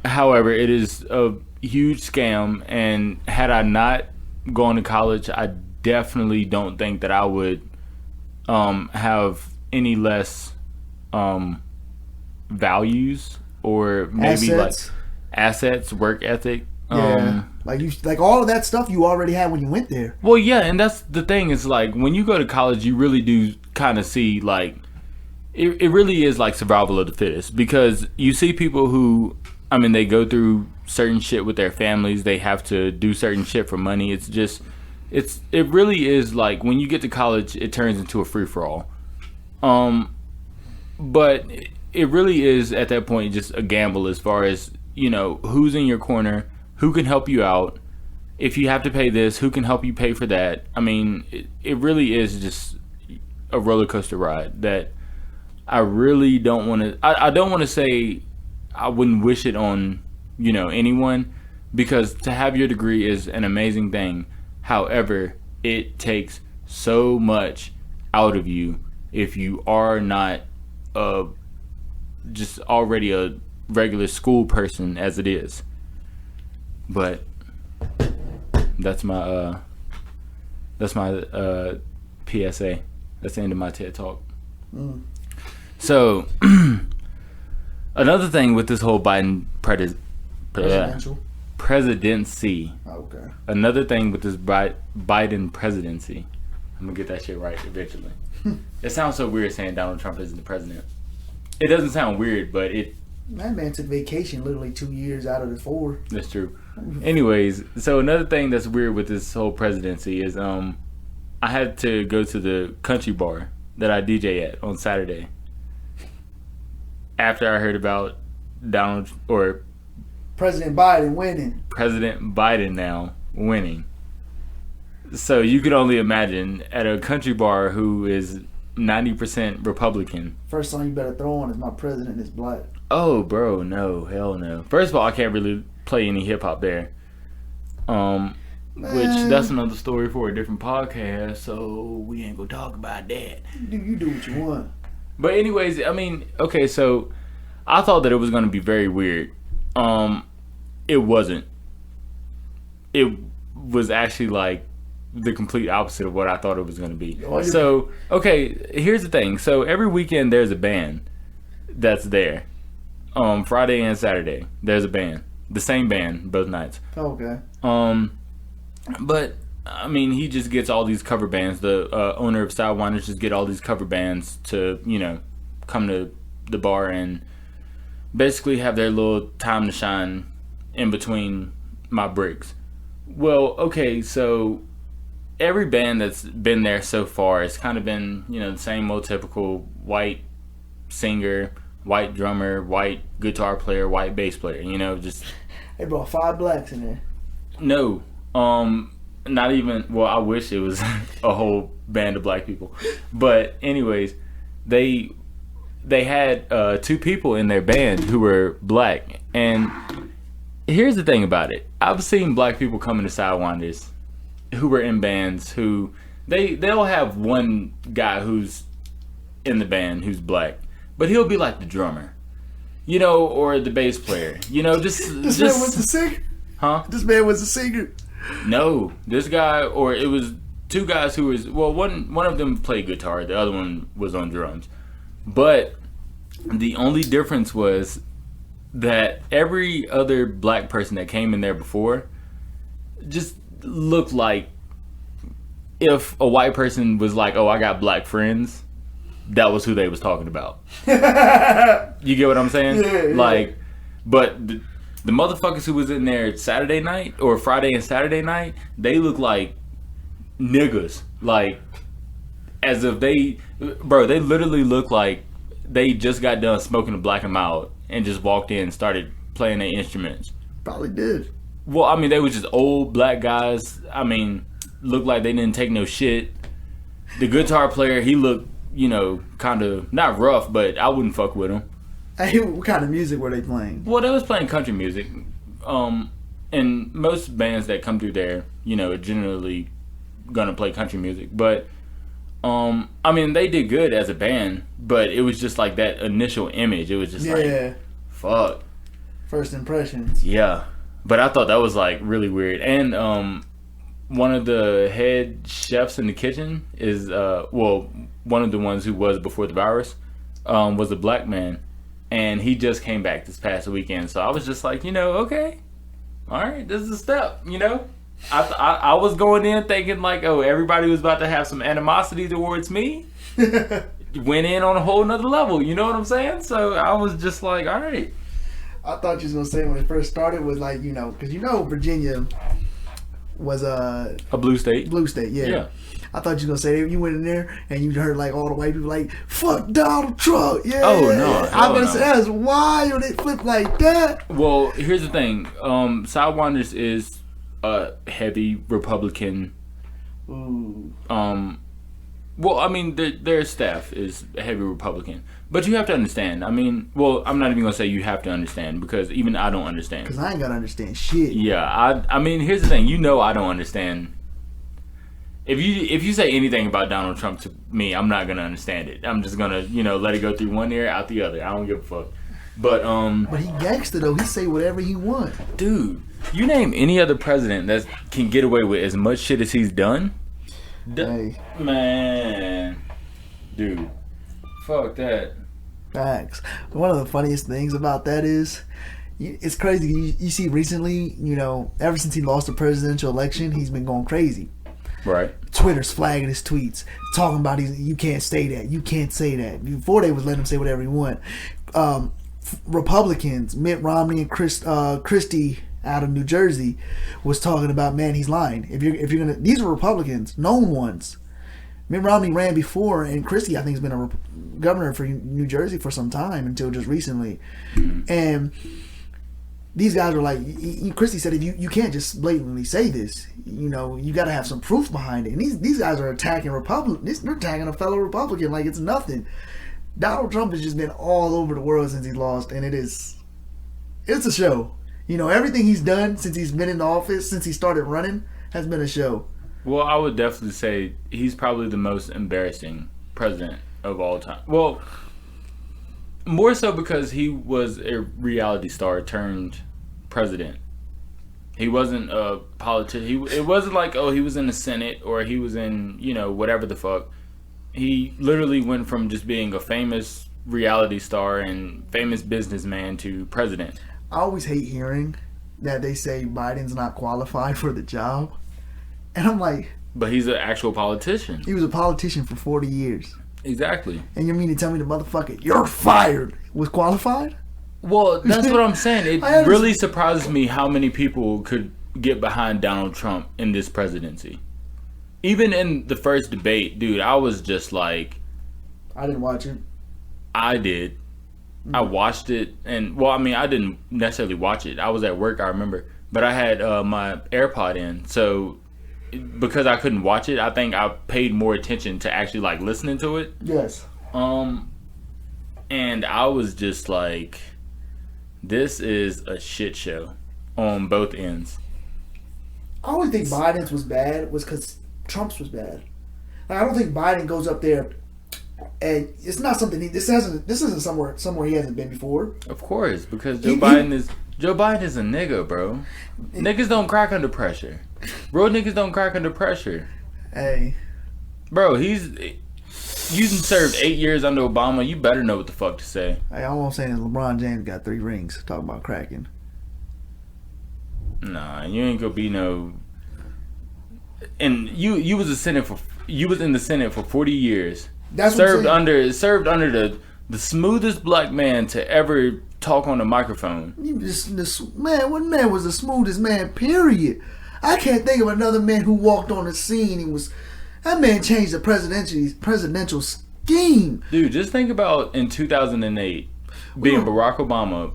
However, it is a huge scam, and had I not gone to college, I definitely don't think that I would have any less values, or maybe assets, work ethic. Yeah, like all of that stuff you already had when you went there. Well, yeah, and that's the thing. Is like, when you go to college, you really do kind of see, like, it really is like survival of the fittest, because you see people who, I mean, they go through certain shit with their families. They have to do certain shit for money. It's just, it really is like, when you get to college, it turns into a free for all. But it really is at that point just a gamble, as far as, you know, who's in your corner, who can help you out. If you have to pay this, who can help you pay for that? I mean, it really is just a roller coaster ride that I really don't want to. I don't want to say I wouldn't wish it on, you know, anyone, because to have your degree is an amazing thing. However, it takes so much out of you if you are not just already a regular school person as it is. But that's my PSA. That's the end of my TED Talk. So another thing with this whole Biden presidency. Okay. Another thing with this Biden presidency. I'm gonna get that shit right eventually. It sounds so weird saying Donald Trump isn't the president. It doesn't sound weird, but it. That man took vacation literally 2 years out of the 4. That's true. Anyways, so another thing that's weird with this whole presidency is I had to go to the country bar that I DJ at on Saturday after I heard about President Biden winning. President Biden now winning. So you could only imagine at a country bar who is 90% Republican. First song you better throw on is "My President Is Black." Oh, bro, no, hell no. First of all, I can't really play any hip hop there. Which that's another story for a different podcast, so we ain't gonna talk about that. You do what you want. But anyways, I mean, okay, so I thought that it was gonna be very weird. It wasn't. It was actually like the complete opposite of what I thought it was gonna be. So, okay, here's the thing. So every weekend there's a band that's there. Friday and Saturday there's a band. The same band both nights. Okay. But I mean, he just gets all these cover bands. The owner of Sidewinders just get all these cover bands to, come to the bar and basically have their little time to shine in between my breaks. Well, okay, so every band that's been there so far has kind of been, the same old typical white singer, white drummer, white guitar player, white bass player, just... They brought 5 blacks in there. No. Not even, well, I wish it was a whole band of black people. But anyways, they had 2 people in their band who were black. And here's the thing about it. I've seen black people come into Sidewinders who were in bands who, they'll have one guy who's in the band who's black. But he'll be like the drummer, or the bass player, This man was the singer? Huh? This man was the singer? No, this guy, or it was 2 guys who was, well, one of them played guitar, the other one was on drums. But the only difference was that every other black person that came in there before just looked like if a white person was like, oh, I got black friends, that was who they was talking about. You get what I'm saying? Yeah. But the motherfuckers who was in there Saturday night or Friday and Saturday night, they look like niggas. Like, as if they literally look like they just got done smoking a black and mild and just walked in and started playing their instruments. Probably did. Well, I mean, they were just old black guys. I mean, looked like they didn't take no shit. The guitar player, he looked, kind of, not rough, but I wouldn't fuck with him. Hey, what kind of music were they playing? Well, they was playing country music. And most bands that come through there, are generally gonna play country music. But, I mean, they did good as a band, but it was just like that initial image. It was just like, fuck. First impressions. Yeah. But I thought that was like really weird. And, one of the head chefs in the kitchen is, one of the ones who was before the virus, was a black man. And he just came back this past weekend. So I was just like, okay. All right, this is a step, I was going in thinking like, oh, everybody was about to have some animosity towards me. Went in on a whole nother level, you know what I'm saying? So I was just like, all right. I thought you was going to say when it first started was like, because Virginia was a blue state. Blue state, yeah. I thought you was gonna say you went in there and you heard like all the white people like fuck Donald Trump. Yeah. Oh no. I was gonna say that's wild. They flip like that. Well, here's the thing. Sidewinders is a heavy Republican. Ooh. Well, I mean, their staff is heavy Republican, but you have to understand. I mean, well, I'm not even gonna say you have to understand because even I don't understand. Because I ain't gotta understand shit. Yeah, I mean, here's the thing. I don't understand If you say anything about Donald Trump to me, I'm not gonna understand it. I'm just gonna let it go through one ear out the other. I don't give a fuck. But he gangster though. He say whatever he want. Dude, you name any other president that can get away with as much shit as he's done? Hey. Man, dude, fuck that. Facts. One of the funniest things about that is, it's crazy. You see recently, ever since he lost the presidential election, he's been going crazy. Right. Twitter's flagging his tweets, talking about you can't say that, you can't say that. Before they was letting him say whatever he want. Republicans, Mitt Romney and Christie out of New Jersey, was talking about, man, he's lying. If you're gonna, these are Republicans, known ones. Mitt Romney ran before, and Christie, I think, has been a governor for New Jersey for some time until just recently. And these guys are like, Christie said, if you can't just blatantly say this, you got to have some proof behind it. And these guys are attacking Republicans. They're attacking a fellow Republican like it's nothing. Donald Trump has just been all over the world since he lost, and it's a show. Everything he's done since he's been in office, since he started running, has been a show. Well, I would definitely say he's probably the most embarrassing president of all time. Well, more so because he was a reality star turned president. He wasn't a politician. It wasn't like, he was in the Senate or he was in, whatever the fuck. He literally went from just being a famous reality star and famous businessman to president. I always hate hearing that they say Biden's not qualified for the job. And I'm like... But he's an actual politician. He was a politician for 40 years. Exactly. And you mean to tell me the motherfucker, you're fired, was qualified? Well, that's what I'm saying. It really surprises me how many people could get behind Donald Trump in this presidency. Even in the first debate, dude, I was just like... I didn't watch it. I did. I watched it, and I didn't necessarily watch it. I was at work, I remember, but I had my AirPod in, so because I couldn't watch it, I think I paid more attention to actually listening to it. Yes. And I was just like, this is a shit show on both ends. I always think Biden's was bad was because Trump's was bad. I don't think Biden goes up there. And it's not something this isn't somewhere he hasn't been before. Of course, because Joe Biden is a nigga, bro. Niggas don't crack under pressure. Real niggas don't crack under pressure. Hey, bro, you served 8 years under Obama. You better know what the fuck to say. Hey, all I'm saying is LeBron James got 3 rings. Talking about cracking. Nah, you ain't gonna be no. And you was in the Senate for 40 years. That's served under the smoothest black man to ever talk on a microphone. What man was the smoothest man? Period. I can't think of another man who walked on the scene. That man changed the presidential scheme. Dude, just think about in 2008 being Barack Obama.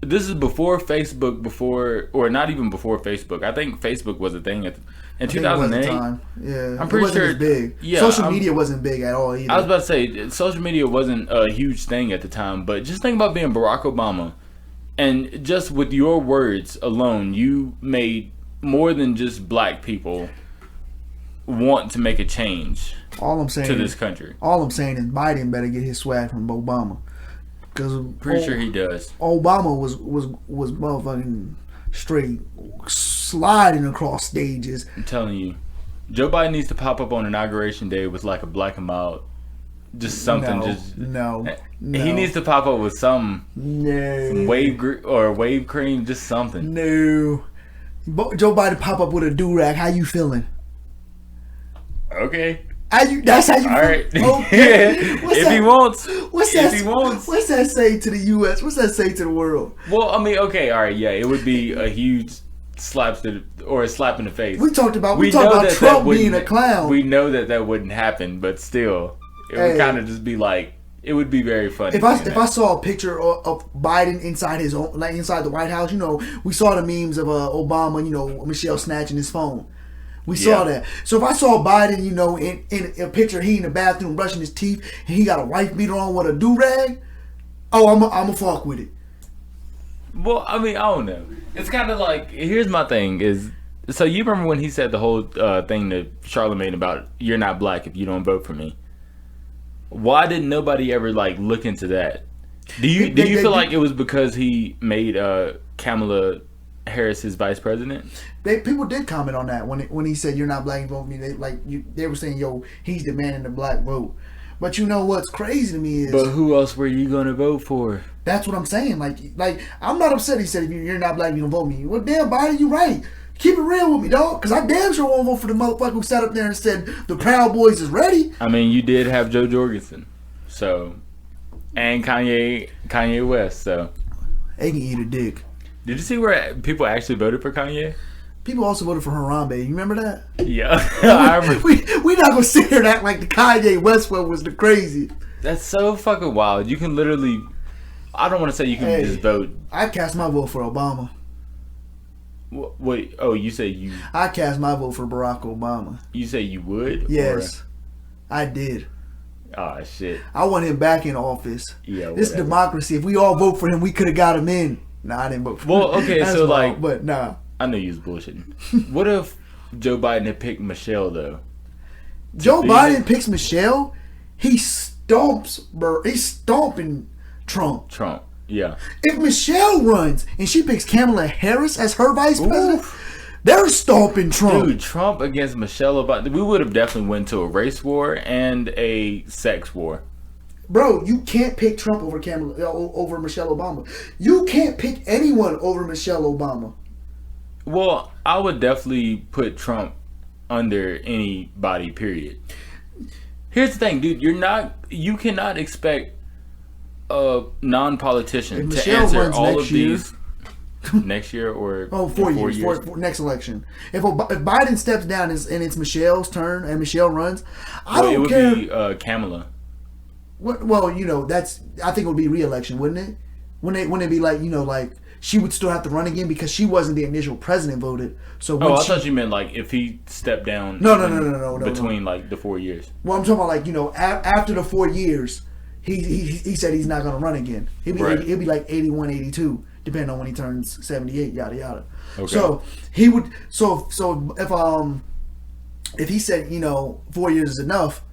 This is before Facebook, or not even before Facebook. I think Facebook was a thing in 2008. Yeah, I'm pretty sure it wasn't as big. Yeah, social media wasn't big at all either. I was about to say social media wasn't a huge thing at the time, but just think about being Barack Obama, and just with your words alone, you made more than just black people want to make a change. All I'm saying to this country. All I'm saying is Biden better get his swag from Obama. Pretty sure he does. Obama was motherfucking straight sliding across stages. I'm telling you, Joe Biden needs to pop up on Inauguration Day with a black and mild, just something. No. He needs to pop up with some wave cream, just something. No. Joe Biden pop up with a Durag. How you feeling? Okay. That's how you. All right. Okay. If he wants. What's that say to the U.S.? What's that say to the world? Well, okay, all right, yeah, it would be a huge slap in the face. We talked about Trump being a clown. We know that wouldn't happen, but still, it would kind of just be it would be very funny. If I saw a picture of Biden inside his own, inside the White House, we saw the memes of Obama, Michelle snatching his phone. We saw that. So if I saw Biden, in a picture, he in the bathroom brushing his teeth, and he got a wife beater on with a do-rag, I'm a fuck with it. Well, I don't know. It's kind of here's my thing is, So you remember when he said the whole thing to Charlemagne about you're not black if you don't vote for me? Why didn't nobody ever like look into that? Do you feel like it was because he made Kamala Harris his vice president? People did comment on that when he said you're not black and vote for me. They were saying, yo, he's demanding the black vote. But you know what's crazy to me is, but who else were you gonna vote for? That's what I'm saying. Like I'm not upset. He said if you're not black, you don't vote me. Well, damn, Biden, you right. Keep it real with me, dog. Because I damn sure won't vote for the motherfucker who sat up there and said the Proud Boys is ready. I mean, you did have Joe Jorgensen, so, and Kanye West, so. They can eat a dick. Did you see where people actually voted for Kanye? People also voted for Harambe. You remember that? Yeah. I remember. We not going to sit here and act like the Kanye West one was the crazy. That's so fucking wild. You can literally, I don't want to say you can just vote. I cast my vote for Obama. Wait, oh, you say you... I cast my vote for Barack Obama. You say you would? Yes, I did. Oh, shit. I want him back in office. Yeah, this is democracy. If we all vote for him, we could have got him in. Nah, I didn't vote for him. Well, okay, so like... But nah. I know you was bullshitting. What if Joe Biden had picked Michelle, though? Joe Biden picks Michelle, he's stomping Trump. Yeah. If Michelle runs and she picks Kamala Harris as her vice president, they're stomping Trump. Dude, Trump against Michelle Obama. We would have definitely went to a race war and a sex war. Bro, you can't pick Trump over Michelle Obama. You can't pick anyone over Michelle Obama. Well, I would definitely put Trump under anybody, period. Here's the thing, dude. You cannot expect a non-politician to answer all of these next year or 4 years. For next election. If Biden steps down and it's Michelle's turn and Michelle runs, I don't care. It would be Kamala. Well, I think it would be re-election, wouldn't it? Wouldn't it be like, like she would still have to run again because she wasn't the initial president voted. So I thought you meant like if he stepped down. No. Between like the 4 years. Well, I'm talking about like after the 4 years, he said he's not going to run again. He'll be like 81, 82, depending on when he turns 78, yada yada. Okay. So he would. So if he said 4 years is enough,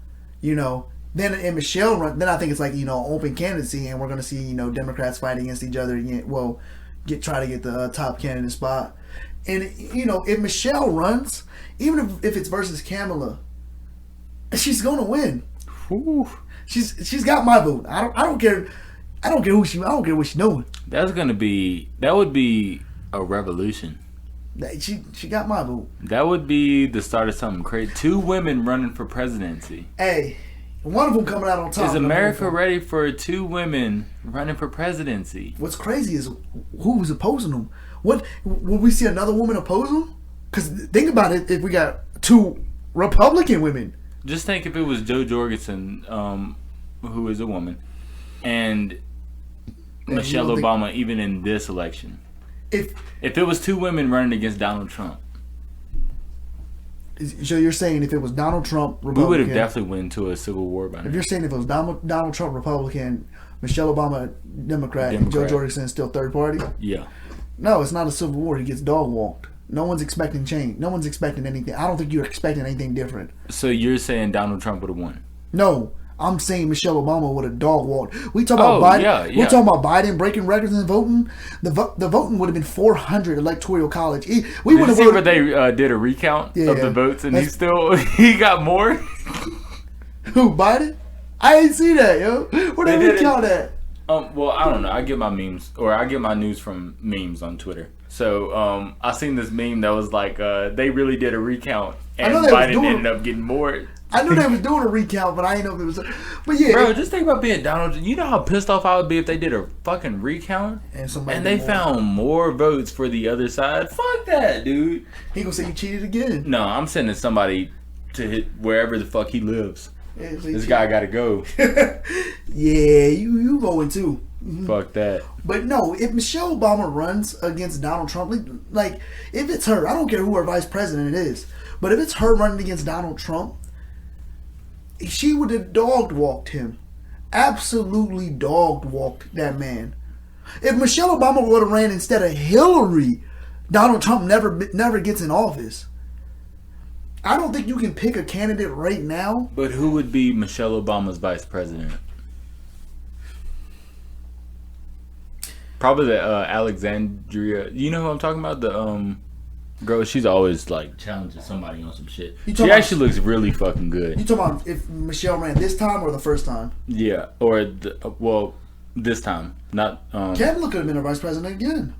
then in Michelle run, then I think it's like open candidacy, and we're going to see Democrats fight against each other again. Well, try to get the top candidate spot. And if Michelle runs, even if it's versus Kamala, she's gonna win. Ooh. She's got my vote. I don't care what she's doing. That would be a revolution. She got my vote. That would be the start of something crazy. 2 women running for presidency. Hey, one of them coming out on top. Is America ready for 2 women running for presidency? What's crazy is who's opposing them. Would we see another woman oppose them? Because think about it, if we got 2 Republican women. Just think if it was Joe Jorgensen, who is a woman, and Michelle Obama, even in this election. If it was 2 women running against Donald Trump. So you're saying if it was Donald Trump, Republican, we would have definitely went to a civil war by now. If you're saying if it was Donald Trump, Republican, Michelle Obama, Democrat, and Joe Jorgensen still third party? Yeah. No, it's not a civil war. He gets dog walked. No one's expecting change. No one's expecting anything. I don't think you're expecting anything different. So you're saying Donald Trump would have won? No, I'm saying Michelle Obama would have dog walked. We talk about Biden. Yeah. We're talking about Biden breaking records in voting. The voting would have been 400 electoral college. Did you see where they did a recount of the votes and he got more? Who, Biden? I ain't see that, yo. Where they recount at? Well, I don't know. I get my news from memes on Twitter. So I seen this meme that was like they really did a recount and Biden ended up getting more. I knew they was doing a recount, but I didn't know if it was. But yeah, bro, just think about being Donald. You know how pissed off I would be if they did a fucking recount and they found more votes for the other side. Fuck that, dude. He gonna say you cheated again. No, I'm sending somebody to hit wherever the fuck he lives. Yeah, this guy gotta go. Yeah, you going too. Mm-hmm. Fuck that. But no, if Michelle Obama runs against Donald Trump, like if it's her, I don't care who her vice president is, but if it's her running against Donald Trump, she would have dog walked him. Absolutely dog walked that man. If Michelle Obama would have ran instead of Hillary, Donald Trump never gets in office. I don't think you can pick a candidate right now. But who would be Michelle Obama's vice president? Probably the Alexandria. You know who I'm talking about? The girl. She's always like challenging somebody on some shit. She actually looks really fucking good. You talking about if Michelle ran this time or the first time? Yeah, or this time, not. Kamala could have been a vice president again.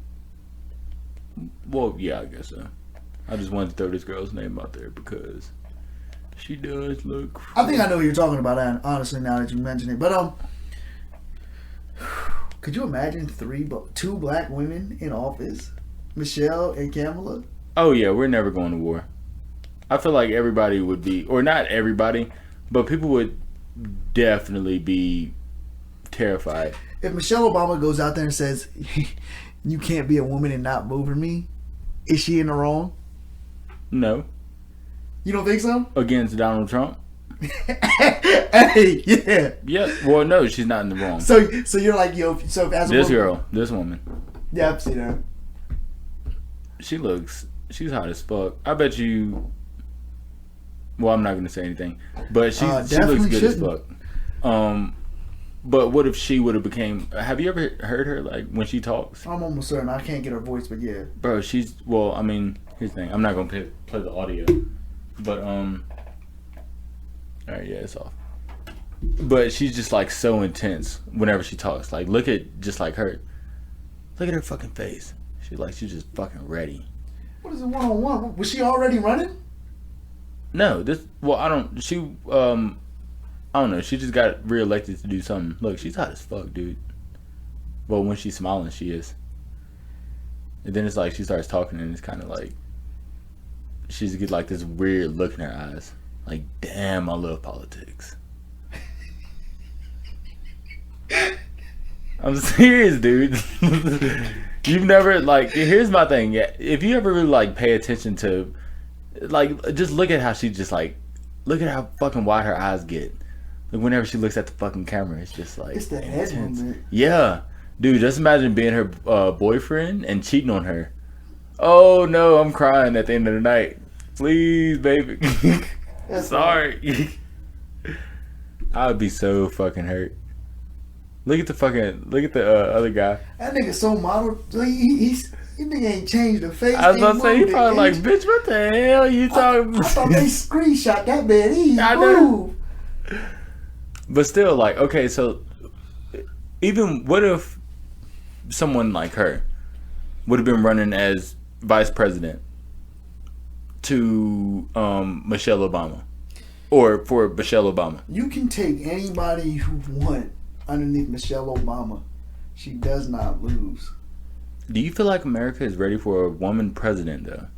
Well, yeah, I guess so. I just wanted to throw this girl's name out there because she does look. I think I know who you're talking about. Honestly, now that you mention it, but could you imagine two black women in office, Michelle and Kamala? Oh yeah, we're never going to war. I feel like everybody would be, or not everybody, but people would definitely be terrified. If Michelle Obama goes out there and says, "You can't be a woman and not vote for me," is she in the wrong? No. You don't think so? Against Donald Trump? Hey, yeah. Yeah. Well, no, she's not in the wrong. So you're like, yo. So as a this woman. Yeah, I've seen her. She's hot as fuck. I bet you. Well, I'm not gonna say anything, but she looks good as fuck. But what if she would have became? Have you ever heard her like when she talks? I'm almost certain I can't get her voice, but yeah. Bro, here's the thing. I'm not gonna play the audio, but all right, yeah, it's off. But she's just like so intense whenever she talks. Like, look at just like her. Look at her fucking face. She's just fucking ready. What is it 1-on-1? Was she already running? No, I don't know. She just got reelected to do something. Look, she's hot as fuck, dude. Well, when she's smiling, she is. And then it's like she starts talking and it's kind of like she just gets like this weird look in her eyes. Like, damn, I love politics. I'm serious, dude. You've never, like, here's my thing. If you ever really, like, pay attention to, like, just look at how she just, like, look at how fucking wide her eyes get. Like, whenever she looks at the fucking camera, it's just, like, it's the head movement. Yeah. Dude, just imagine being her boyfriend and cheating on her. Oh, no, I'm crying at the end of the night. Please, baby. Sorry. I would be so fucking hurt. Look at the other guy. That nigga so model. He nigga ain't changed the face. I was about to say, he probably like, bitch, what the hell you talking about? I thought they screenshot that man. I know. But still, like, okay, so even what if someone like her would have been running as vice president to Michelle Obama, or for Michelle Obama? You can take anybody you want underneath Michelle Obama. She does not lose. Do you feel like America is ready for a woman president, though?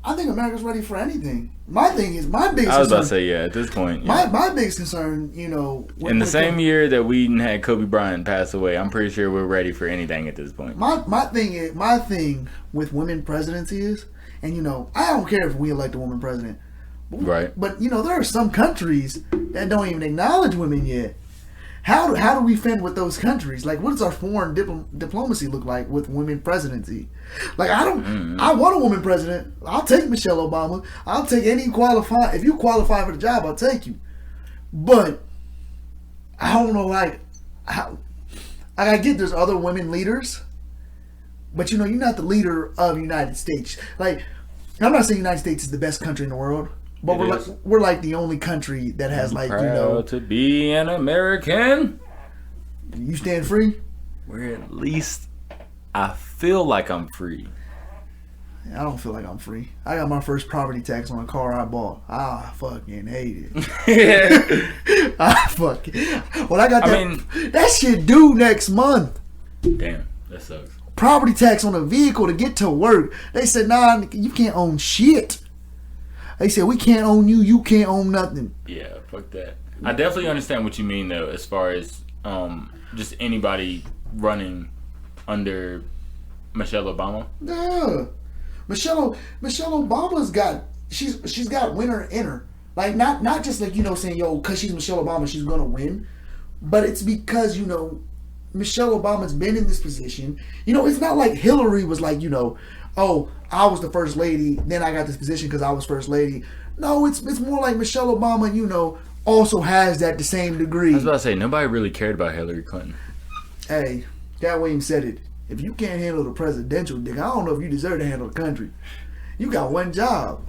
I think America's ready for anything. My biggest I was about to say, yeah, at this point. Yeah. My biggest concern, you know... In the same year that we had Kobe Bryant pass away, I'm pretty sure we're ready for anything at this point. My thing with women presidency is, and you know, I don't care if we elect a woman president. Right. But, you know, there are some countries that don't even acknowledge women yet. How do we fend with those countries? Like, what does our foreign diplomacy look like with women presidency? Like, I want a woman president. I'll take Michelle Obama. I'll take any if you qualify for the job, I'll take you. But I don't know, like, I get there's other women leaders, but you know, you're not the leader of the United States. Like, I'm not saying the United States is the best country in the world. But we're like the only country that has, like, proud, you know, to be an American. You stand free? Where at least I feel like I'm free. I don't feel like I'm free. I got my first property tax on a car I bought. I fucking hate it. I fucking. Well, I got that shit due next month. Damn, that sucks. Property tax on a vehicle to get to work. They said, nah, you can't own shit. They said, we can't own you. You can't own nothing. Yeah, fuck that. I definitely understand what you mean, though, as far as just anybody running under Michelle Obama. Yeah. Michelle Obama's got, she's got winner in her. Like, not just like, you know, saying, yo, because she's Michelle Obama, she's going to win. But it's because, you know, Michelle Obama's been in this position. You know, it's not like Hillary was like, you know, oh, I was the first lady, then I got this position because I was first lady. No, it's more like Michelle Obama, also has that the same degree. I was about to say, nobody really cared about Hillary Clinton. Hey, Cat Williams said it. If you can't handle the presidential dick, I don't know if you deserve to handle the country. You got one job.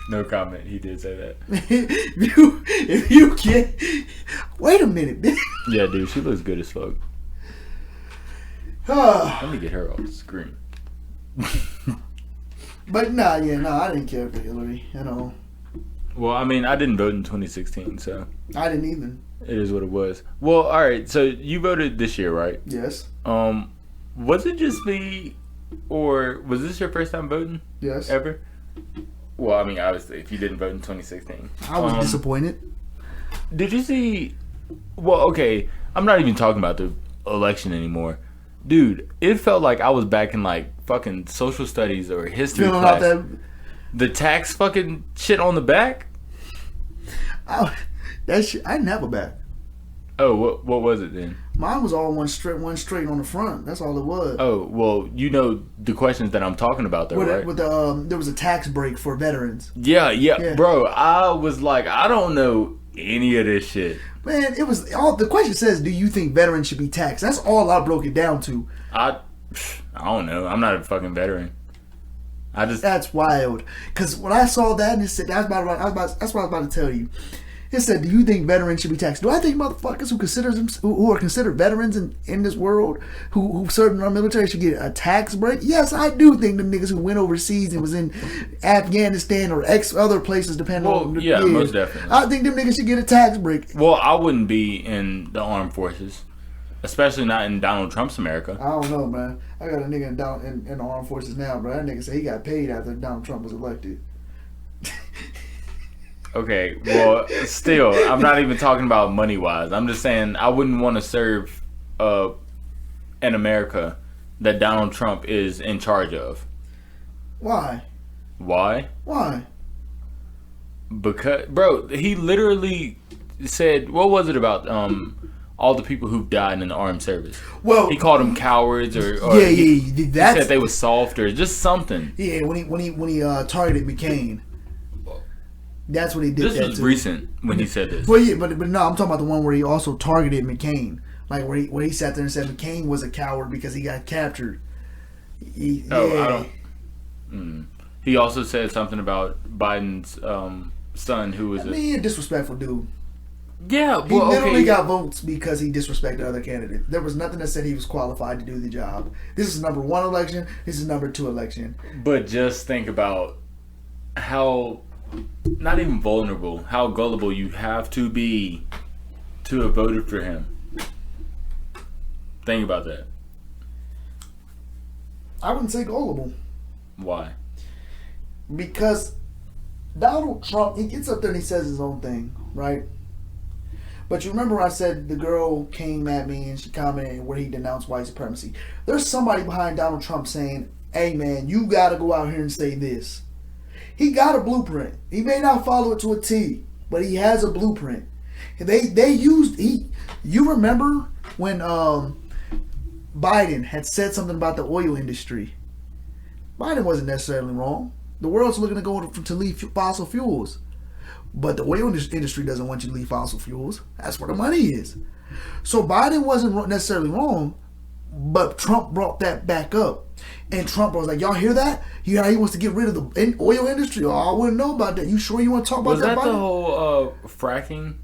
No comment. He did say that. if you can't... Wait a minute, bitch. Yeah, dude, she looks good as fuck. Let me get her off the screen. But I didn't care for Hillary, Well, I mean, I didn't vote in 2016, so... I didn't even. It is what it was. Well, alright, so you voted this year, right? Yes. Was it just me, or was this your first time voting? Yes. Ever? Well, I mean, obviously, if you didn't vote in 2016. I was disappointed. Did you see... Well, okay, I'm not even talking about the election anymore. Dude, it felt like I was back in, like, fucking social studies or history Feeling class. out The tax fucking shit on the back? that shit, I didn't have a back. Oh, what was it then? Mine was all one straight on the front. That's all it was. Oh, well, you know the questions that I'm talking about, though, right? There was a tax break for veterans. Yeah, bro. I was like, I don't know any of this shit. Man, it was all. The question says, "Do you think veterans should be taxed?" That's all I broke it down to. I don't know. I'm not a fucking veteran. That's wild. Because when I saw that, and it said that's what I was about to tell you. It said, "Do you think veterans should be taxed?" Do I think motherfuckers who are considered veterans in this world, who served in our military, should get a tax break? Yes, I do think them niggas who went overseas and was in Afghanistan or other places, depending on the years, most definitely. I think them niggas should get a tax break. Well, I wouldn't be in the armed forces, especially not in Donald Trump's America. I don't know, man. I got a nigga in the armed forces now, bro. That nigga said he got paid after Donald Trump was elected. Okay, well, still, I'm not even talking about money-wise. I'm just saying I wouldn't want to serve in America that Donald Trump is in charge of. Why? Why? Why? Because, bro, he literally said, what was it about all the people who've died in the armed service? Well, he called them cowards, or he said they was soft, or just something. Yeah, when he targeted McCain. That's what he did. This was recent when he said this. Well, yeah, but no, I'm talking about the one where he also targeted McCain, like where he sat there and said McCain was a coward because he got captured. I don't. He also said something about Biden's son, who was a disrespectful dude. Yeah, he literally got votes because he disrespected other candidates. There was nothing that said he was qualified to do the job. This is number 1 election. This is number 2 election. But just think about how. Not even vulnerable, how gullible you have to be to have voted for him. Think about that. I wouldn't say gullible. Why? Because Donald Trump, he gets up there and he says his own thing, right? But you remember I said the girl came at me and she commented where he denounced white supremacy. There's somebody behind Donald Trump saying, "Hey man, you gotta go out here and say this." He got a blueprint. He may not follow it to a T, but he has a blueprint. You remember when Biden had said something about the oil industry? Biden wasn't necessarily wrong. The world's looking to go to leave fossil fuels, but the oil industry doesn't want you to leave fossil fuels. That's where the money is. So Biden wasn't necessarily wrong, but Trump brought that back up. And Trump was like, "Y'all hear that? He wants to get rid of the oil industry." Oh, I wouldn't know about that. You sure you want to talk about that? Was that the whole fracking?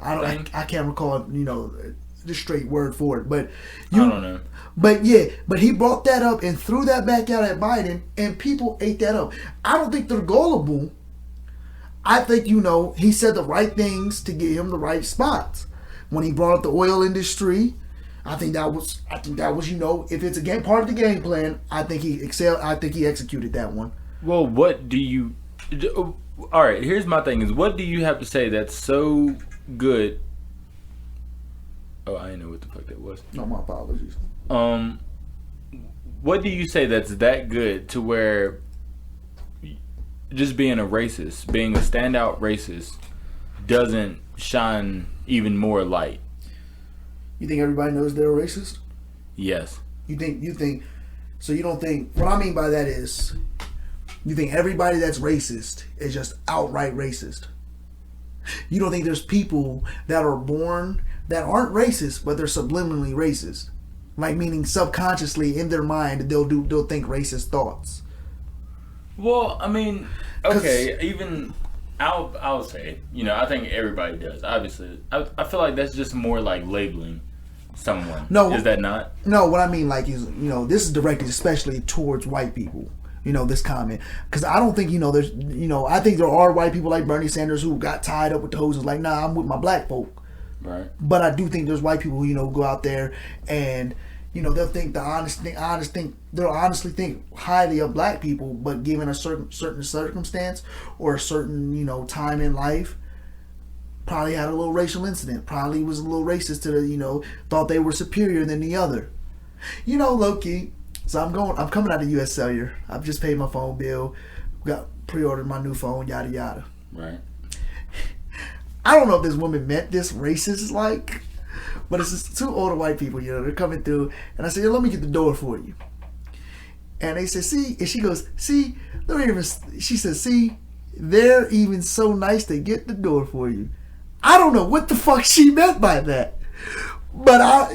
I can't recall, the straight word for it, but I don't know. But yeah, but he brought that up and threw that back out at Biden, and people ate that up. I don't think they're gullible. I think he said the right things to get him the right spots. When he brought up the oil industry, I think that was if it's a part of the game plan, I think he excelled. I think he executed that one. Well, what do you? All right, here's my thing: is what do you have to say that's so good? Oh, I didn't know what the fuck that was. No, my apologies. What do you say that's that good to where just being a racist, being a standout racist, doesn't shine even more light? You think everybody knows they're a racist? Yes. You think So you don't think, what I mean by that is, you think everybody that's racist is just outright racist. You don't think there's people that are born that aren't racist, but they're subliminally racist. Like, meaning subconsciously in their mind, they'll think racist thoughts. Well, I mean, okay, even I'll say, I think everybody does. Obviously, I feel like that's just more like labeling someone. No, is that not? No, what I mean like is, this is directed especially towards white people. This comment, because I don't think there's I think there are white people like Bernie Sanders who got tied up with the hoses like, nah, I'm with my black folk. Right. But I do think there's white people who go out there and they'll think they'll honestly think highly of black people, but given a certain circumstance or a certain time in life, probably had a little racial incident, probably was a little racist to the thought they were superior than the other, low key. So I'm coming out of US Cellular. I've just paid my phone bill, pre-ordered my new phone, yada yada. Right. I don't know if this woman meant this racist but it's just two older white people, they're coming through, and I said, let me get the door for you. And they said, see, and she goes, see, she says, see, they're even so nice to get the door for you. I don't know what the fuck she meant by that. But I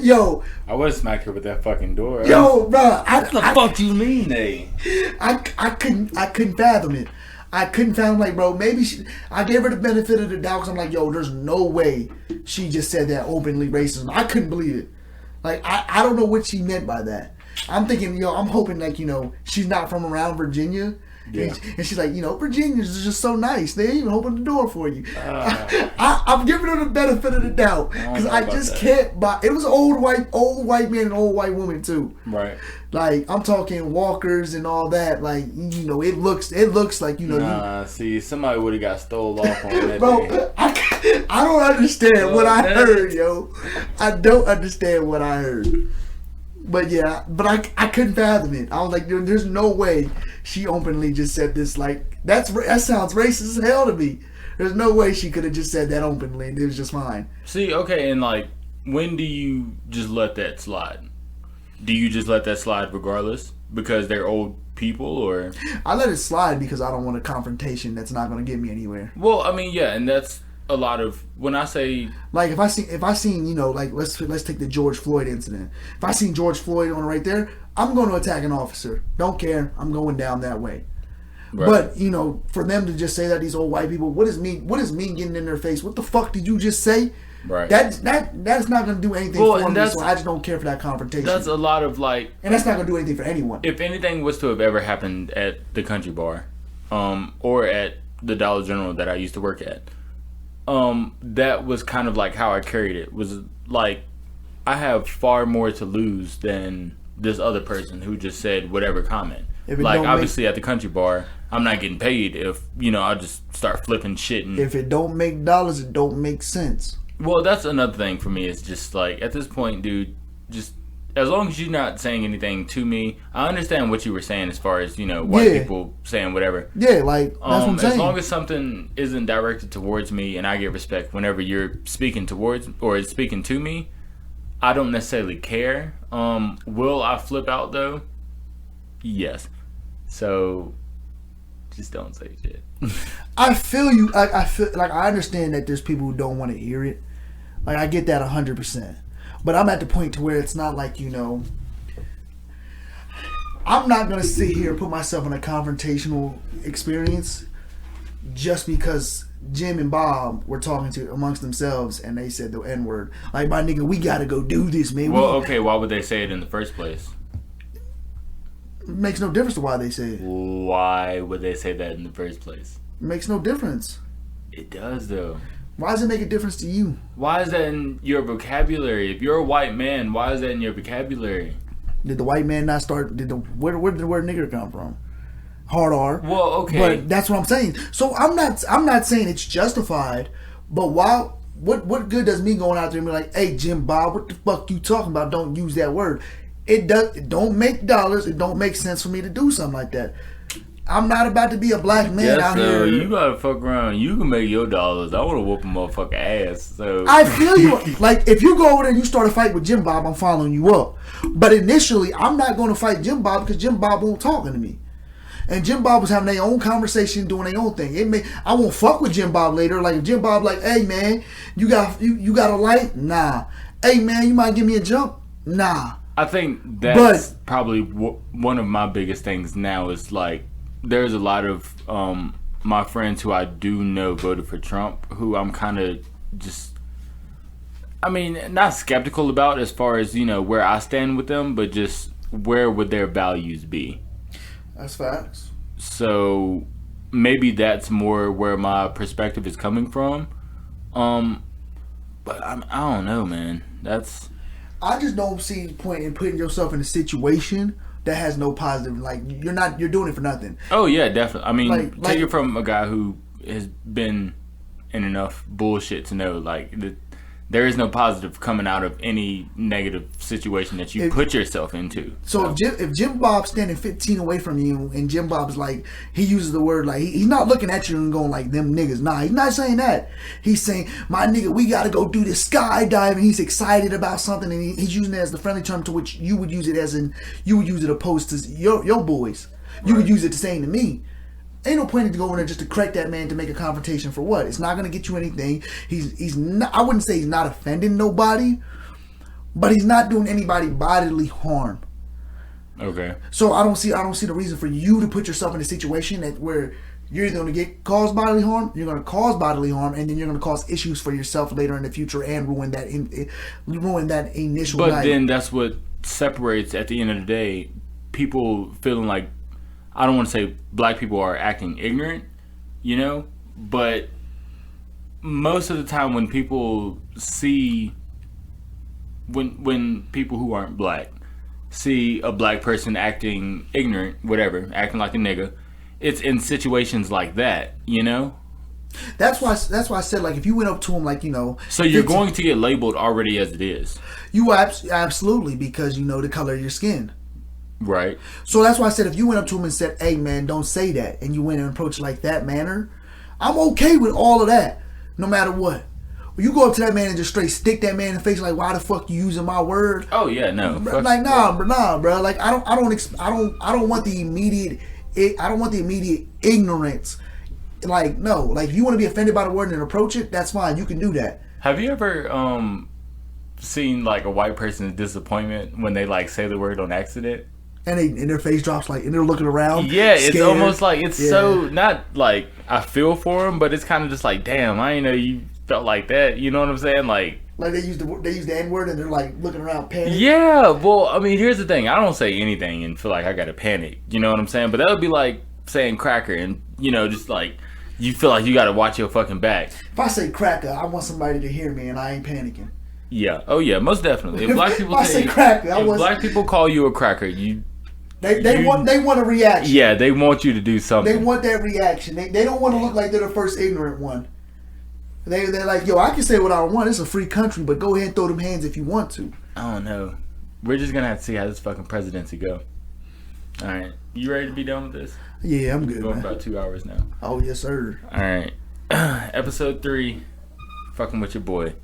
would have smacked her with that fucking door. Bro, what the fuck you mean, I couldn't fathom it. I couldn't fathom, bro, maybe I gave her the benefit of the doubt because I'm like, there's no way she just said that openly racism. I couldn't believe it. I don't know what she meant by that. I'm thinking, I'm hoping she's not from around Virginia. Yeah. And she's like, Virginians are just so nice. They even open the door for you. I'm giving her the benefit of the doubt because I just can't buy. It was an old white man and old white woman too. Right. I'm talking walkers and all that. It looks like Nah, see, somebody would have got stole off on that. Bro, I don't understand what I heard, yo. I don't understand what I heard. But yeah, I couldn't fathom it. I was like, there's no way she openly just said this. That sounds racist as hell to me. There's no way she could have just said that openly and it was just fine. See, okay, and when do you just let that slide? Do you just let that slide regardless because they're old people, or? I let it slide because I don't want a confrontation that's not going to get me anywhere. Well, I mean, yeah, and that's a lot of when I say if I seen let's take the George Floyd incident. If I seen George Floyd on right there, I'm going to attack an officer. Don't care. I'm going down that way. Right. But for them to just say that, these old white people, what is me getting in their face? What the fuck did you just say? Right. That's not going to do anything for me. So I just don't care for that confrontation. That's a lot of and that's not going to do anything for anyone. If anything was to have ever happened at the Country Bar, or at the Dollar General that I used to work at. That was kind of how I carried it. Was I have far more to lose than this other person who just said whatever comment. Obviously at the Country Bar, I'm not getting paid if I'll just start flipping shit. And if it don't make dollars, it don't make sense. Well, that's another thing for me. It's just at this point, dude, just as long as you're not saying anything to me, I understand what you were saying as far as white people saying whatever. Yeah, that's what I'm saying. As long as something isn't directed towards me and I get respect whenever you're speaking towards or speaking to me, I don't necessarily care. Will I flip out though? Yes. So just don't say shit. I feel you. I feel I understand that there's people who don't want to hear it. I get that 100%. But I'm at the point to where it's not I'm not going to sit here and put myself in a confrontational experience just because Jim and Bob were talking to amongst themselves and they said the N-word. My nigga, we got to go do this, man. Well, okay, why would they say it in the first place? It makes no difference to why they say it. Why would they say that in the first place? It makes no difference. It does, though. Why does it make a difference to you? Why is that in your vocabulary? If you're a white man, why is that in your vocabulary? Did the white man not start? Where did the word nigger come from? Hard R. Well, okay. But that's what I'm saying. So I'm not saying it's justified. But what good does me going out there and be like, hey Jim Bob, what the fuck you talking about? Don't use that word. It don't make dollars. It don't make sense for me to do something like that. I'm not about to be a black man out so here. you gotta fuck around. You can make your dollars. I want to whoop a motherfucker ass. So I feel you. Like, if you go over there and you start a fight with Jim Bob, I'm following you up. But initially, I'm not going to fight Jim Bob because Jim Bob won't talking to me. And Jim Bob was having their own conversation, doing their own thing. I won't fuck with Jim Bob later. Like, if Jim Bob like, hey man, you got a light? Nah. Hey man, you might give me a jump? Nah. I think that's probably one of my biggest things now is like, there's a lot of my friends who I do know voted for Trump, who I'm kind of just, I mean, not skeptical about as far as, you know, where I stand with them, but just where would their values be? That's facts. So maybe that's more where my perspective is coming from. But I don't know, man. I just don't see the point in putting yourself in a situation that has no positive. Like, you're doing it for nothing. Oh yeah, definitely. I mean, Like take it from a guy who has been in enough bullshit to know, like, there is no positive coming out of any negative situation that you put yourself into. So if Jim Bob's standing 15 away from you, and Jim Bob's like, he uses the word like, he's not looking at you and going like, them niggas. Nah, he's not saying that. He's saying, my nigga, we gotta go do this skydiving. He's excited about something, and he's using it as the friendly term to which you would use it opposed to your boys. You would use it to saying to me. Ain't no point in going there just to correct that man to make a confrontation for what? It's not going to get you anything. He's not, I wouldn't say he's not offending nobody, but he's not doing anybody bodily harm. Okay. So I don't see the reason for you to put yourself in a situation where you're either going to get caused bodily harm, you're going to cause bodily harm, and then you're going to cause issues for yourself later in the future and ruin that initial But night. then that's what separates, at the end of the day, people feeling like, I don't want to say black people are acting ignorant, you know, but most of the time when people see, when people who aren't black see a black person acting ignorant, whatever, acting like a nigga, it's in situations like that, you know? That's why I said, like, if you went up to him, like, you know, so you're going to get labeled already as it is. You absolutely, because you know the color of your skin. Right. So that's why I said, if you went up to him and said, hey man, don't say that, and you went and approached like that manner, I'm okay with all of that, no matter what. When you go up to that man and just straight stick that man in the face, like, why the fuck you using my word? Oh yeah, no. Like, nah, bro. Like, I don't want the immediate ignorance. Like, no. Like, if you want to be offended by the word and approach it, that's fine. You can do that. Have you ever seen like a white person's disappointment when they like say the word on accident? And their face drops, like, and they're looking around. Yeah, scared. it's almost like so not like I feel for them, but it's kind of just like, damn, I didn't know you felt like that. You know what I'm saying? Like they use the N-word and they're like looking around panic. Yeah, well, I mean, here's the thing. I don't say anything and feel like I gotta panic. You know what I'm saying? But that would be like saying cracker, and you know, just like you feel like you gotta watch your fucking back. If I say cracker, I want somebody to hear me, and I ain't panicking. Yeah. Oh yeah, most definitely. If black people say cracker, black people call you a cracker, They want a reaction. Yeah, they want you to do something. They want that reaction. They don't want to look like they're the first ignorant one. They're like, yo, I can say what I want. It's a free country, but go ahead and throw them hands if you want to. I don't know. We're just gonna have to see how this fucking presidency go. All right, you ready to be done with this? Yeah, I'm good. We're going man. about 2 hours now. Oh yes, sir. All right, episode 3, fucking with your boy.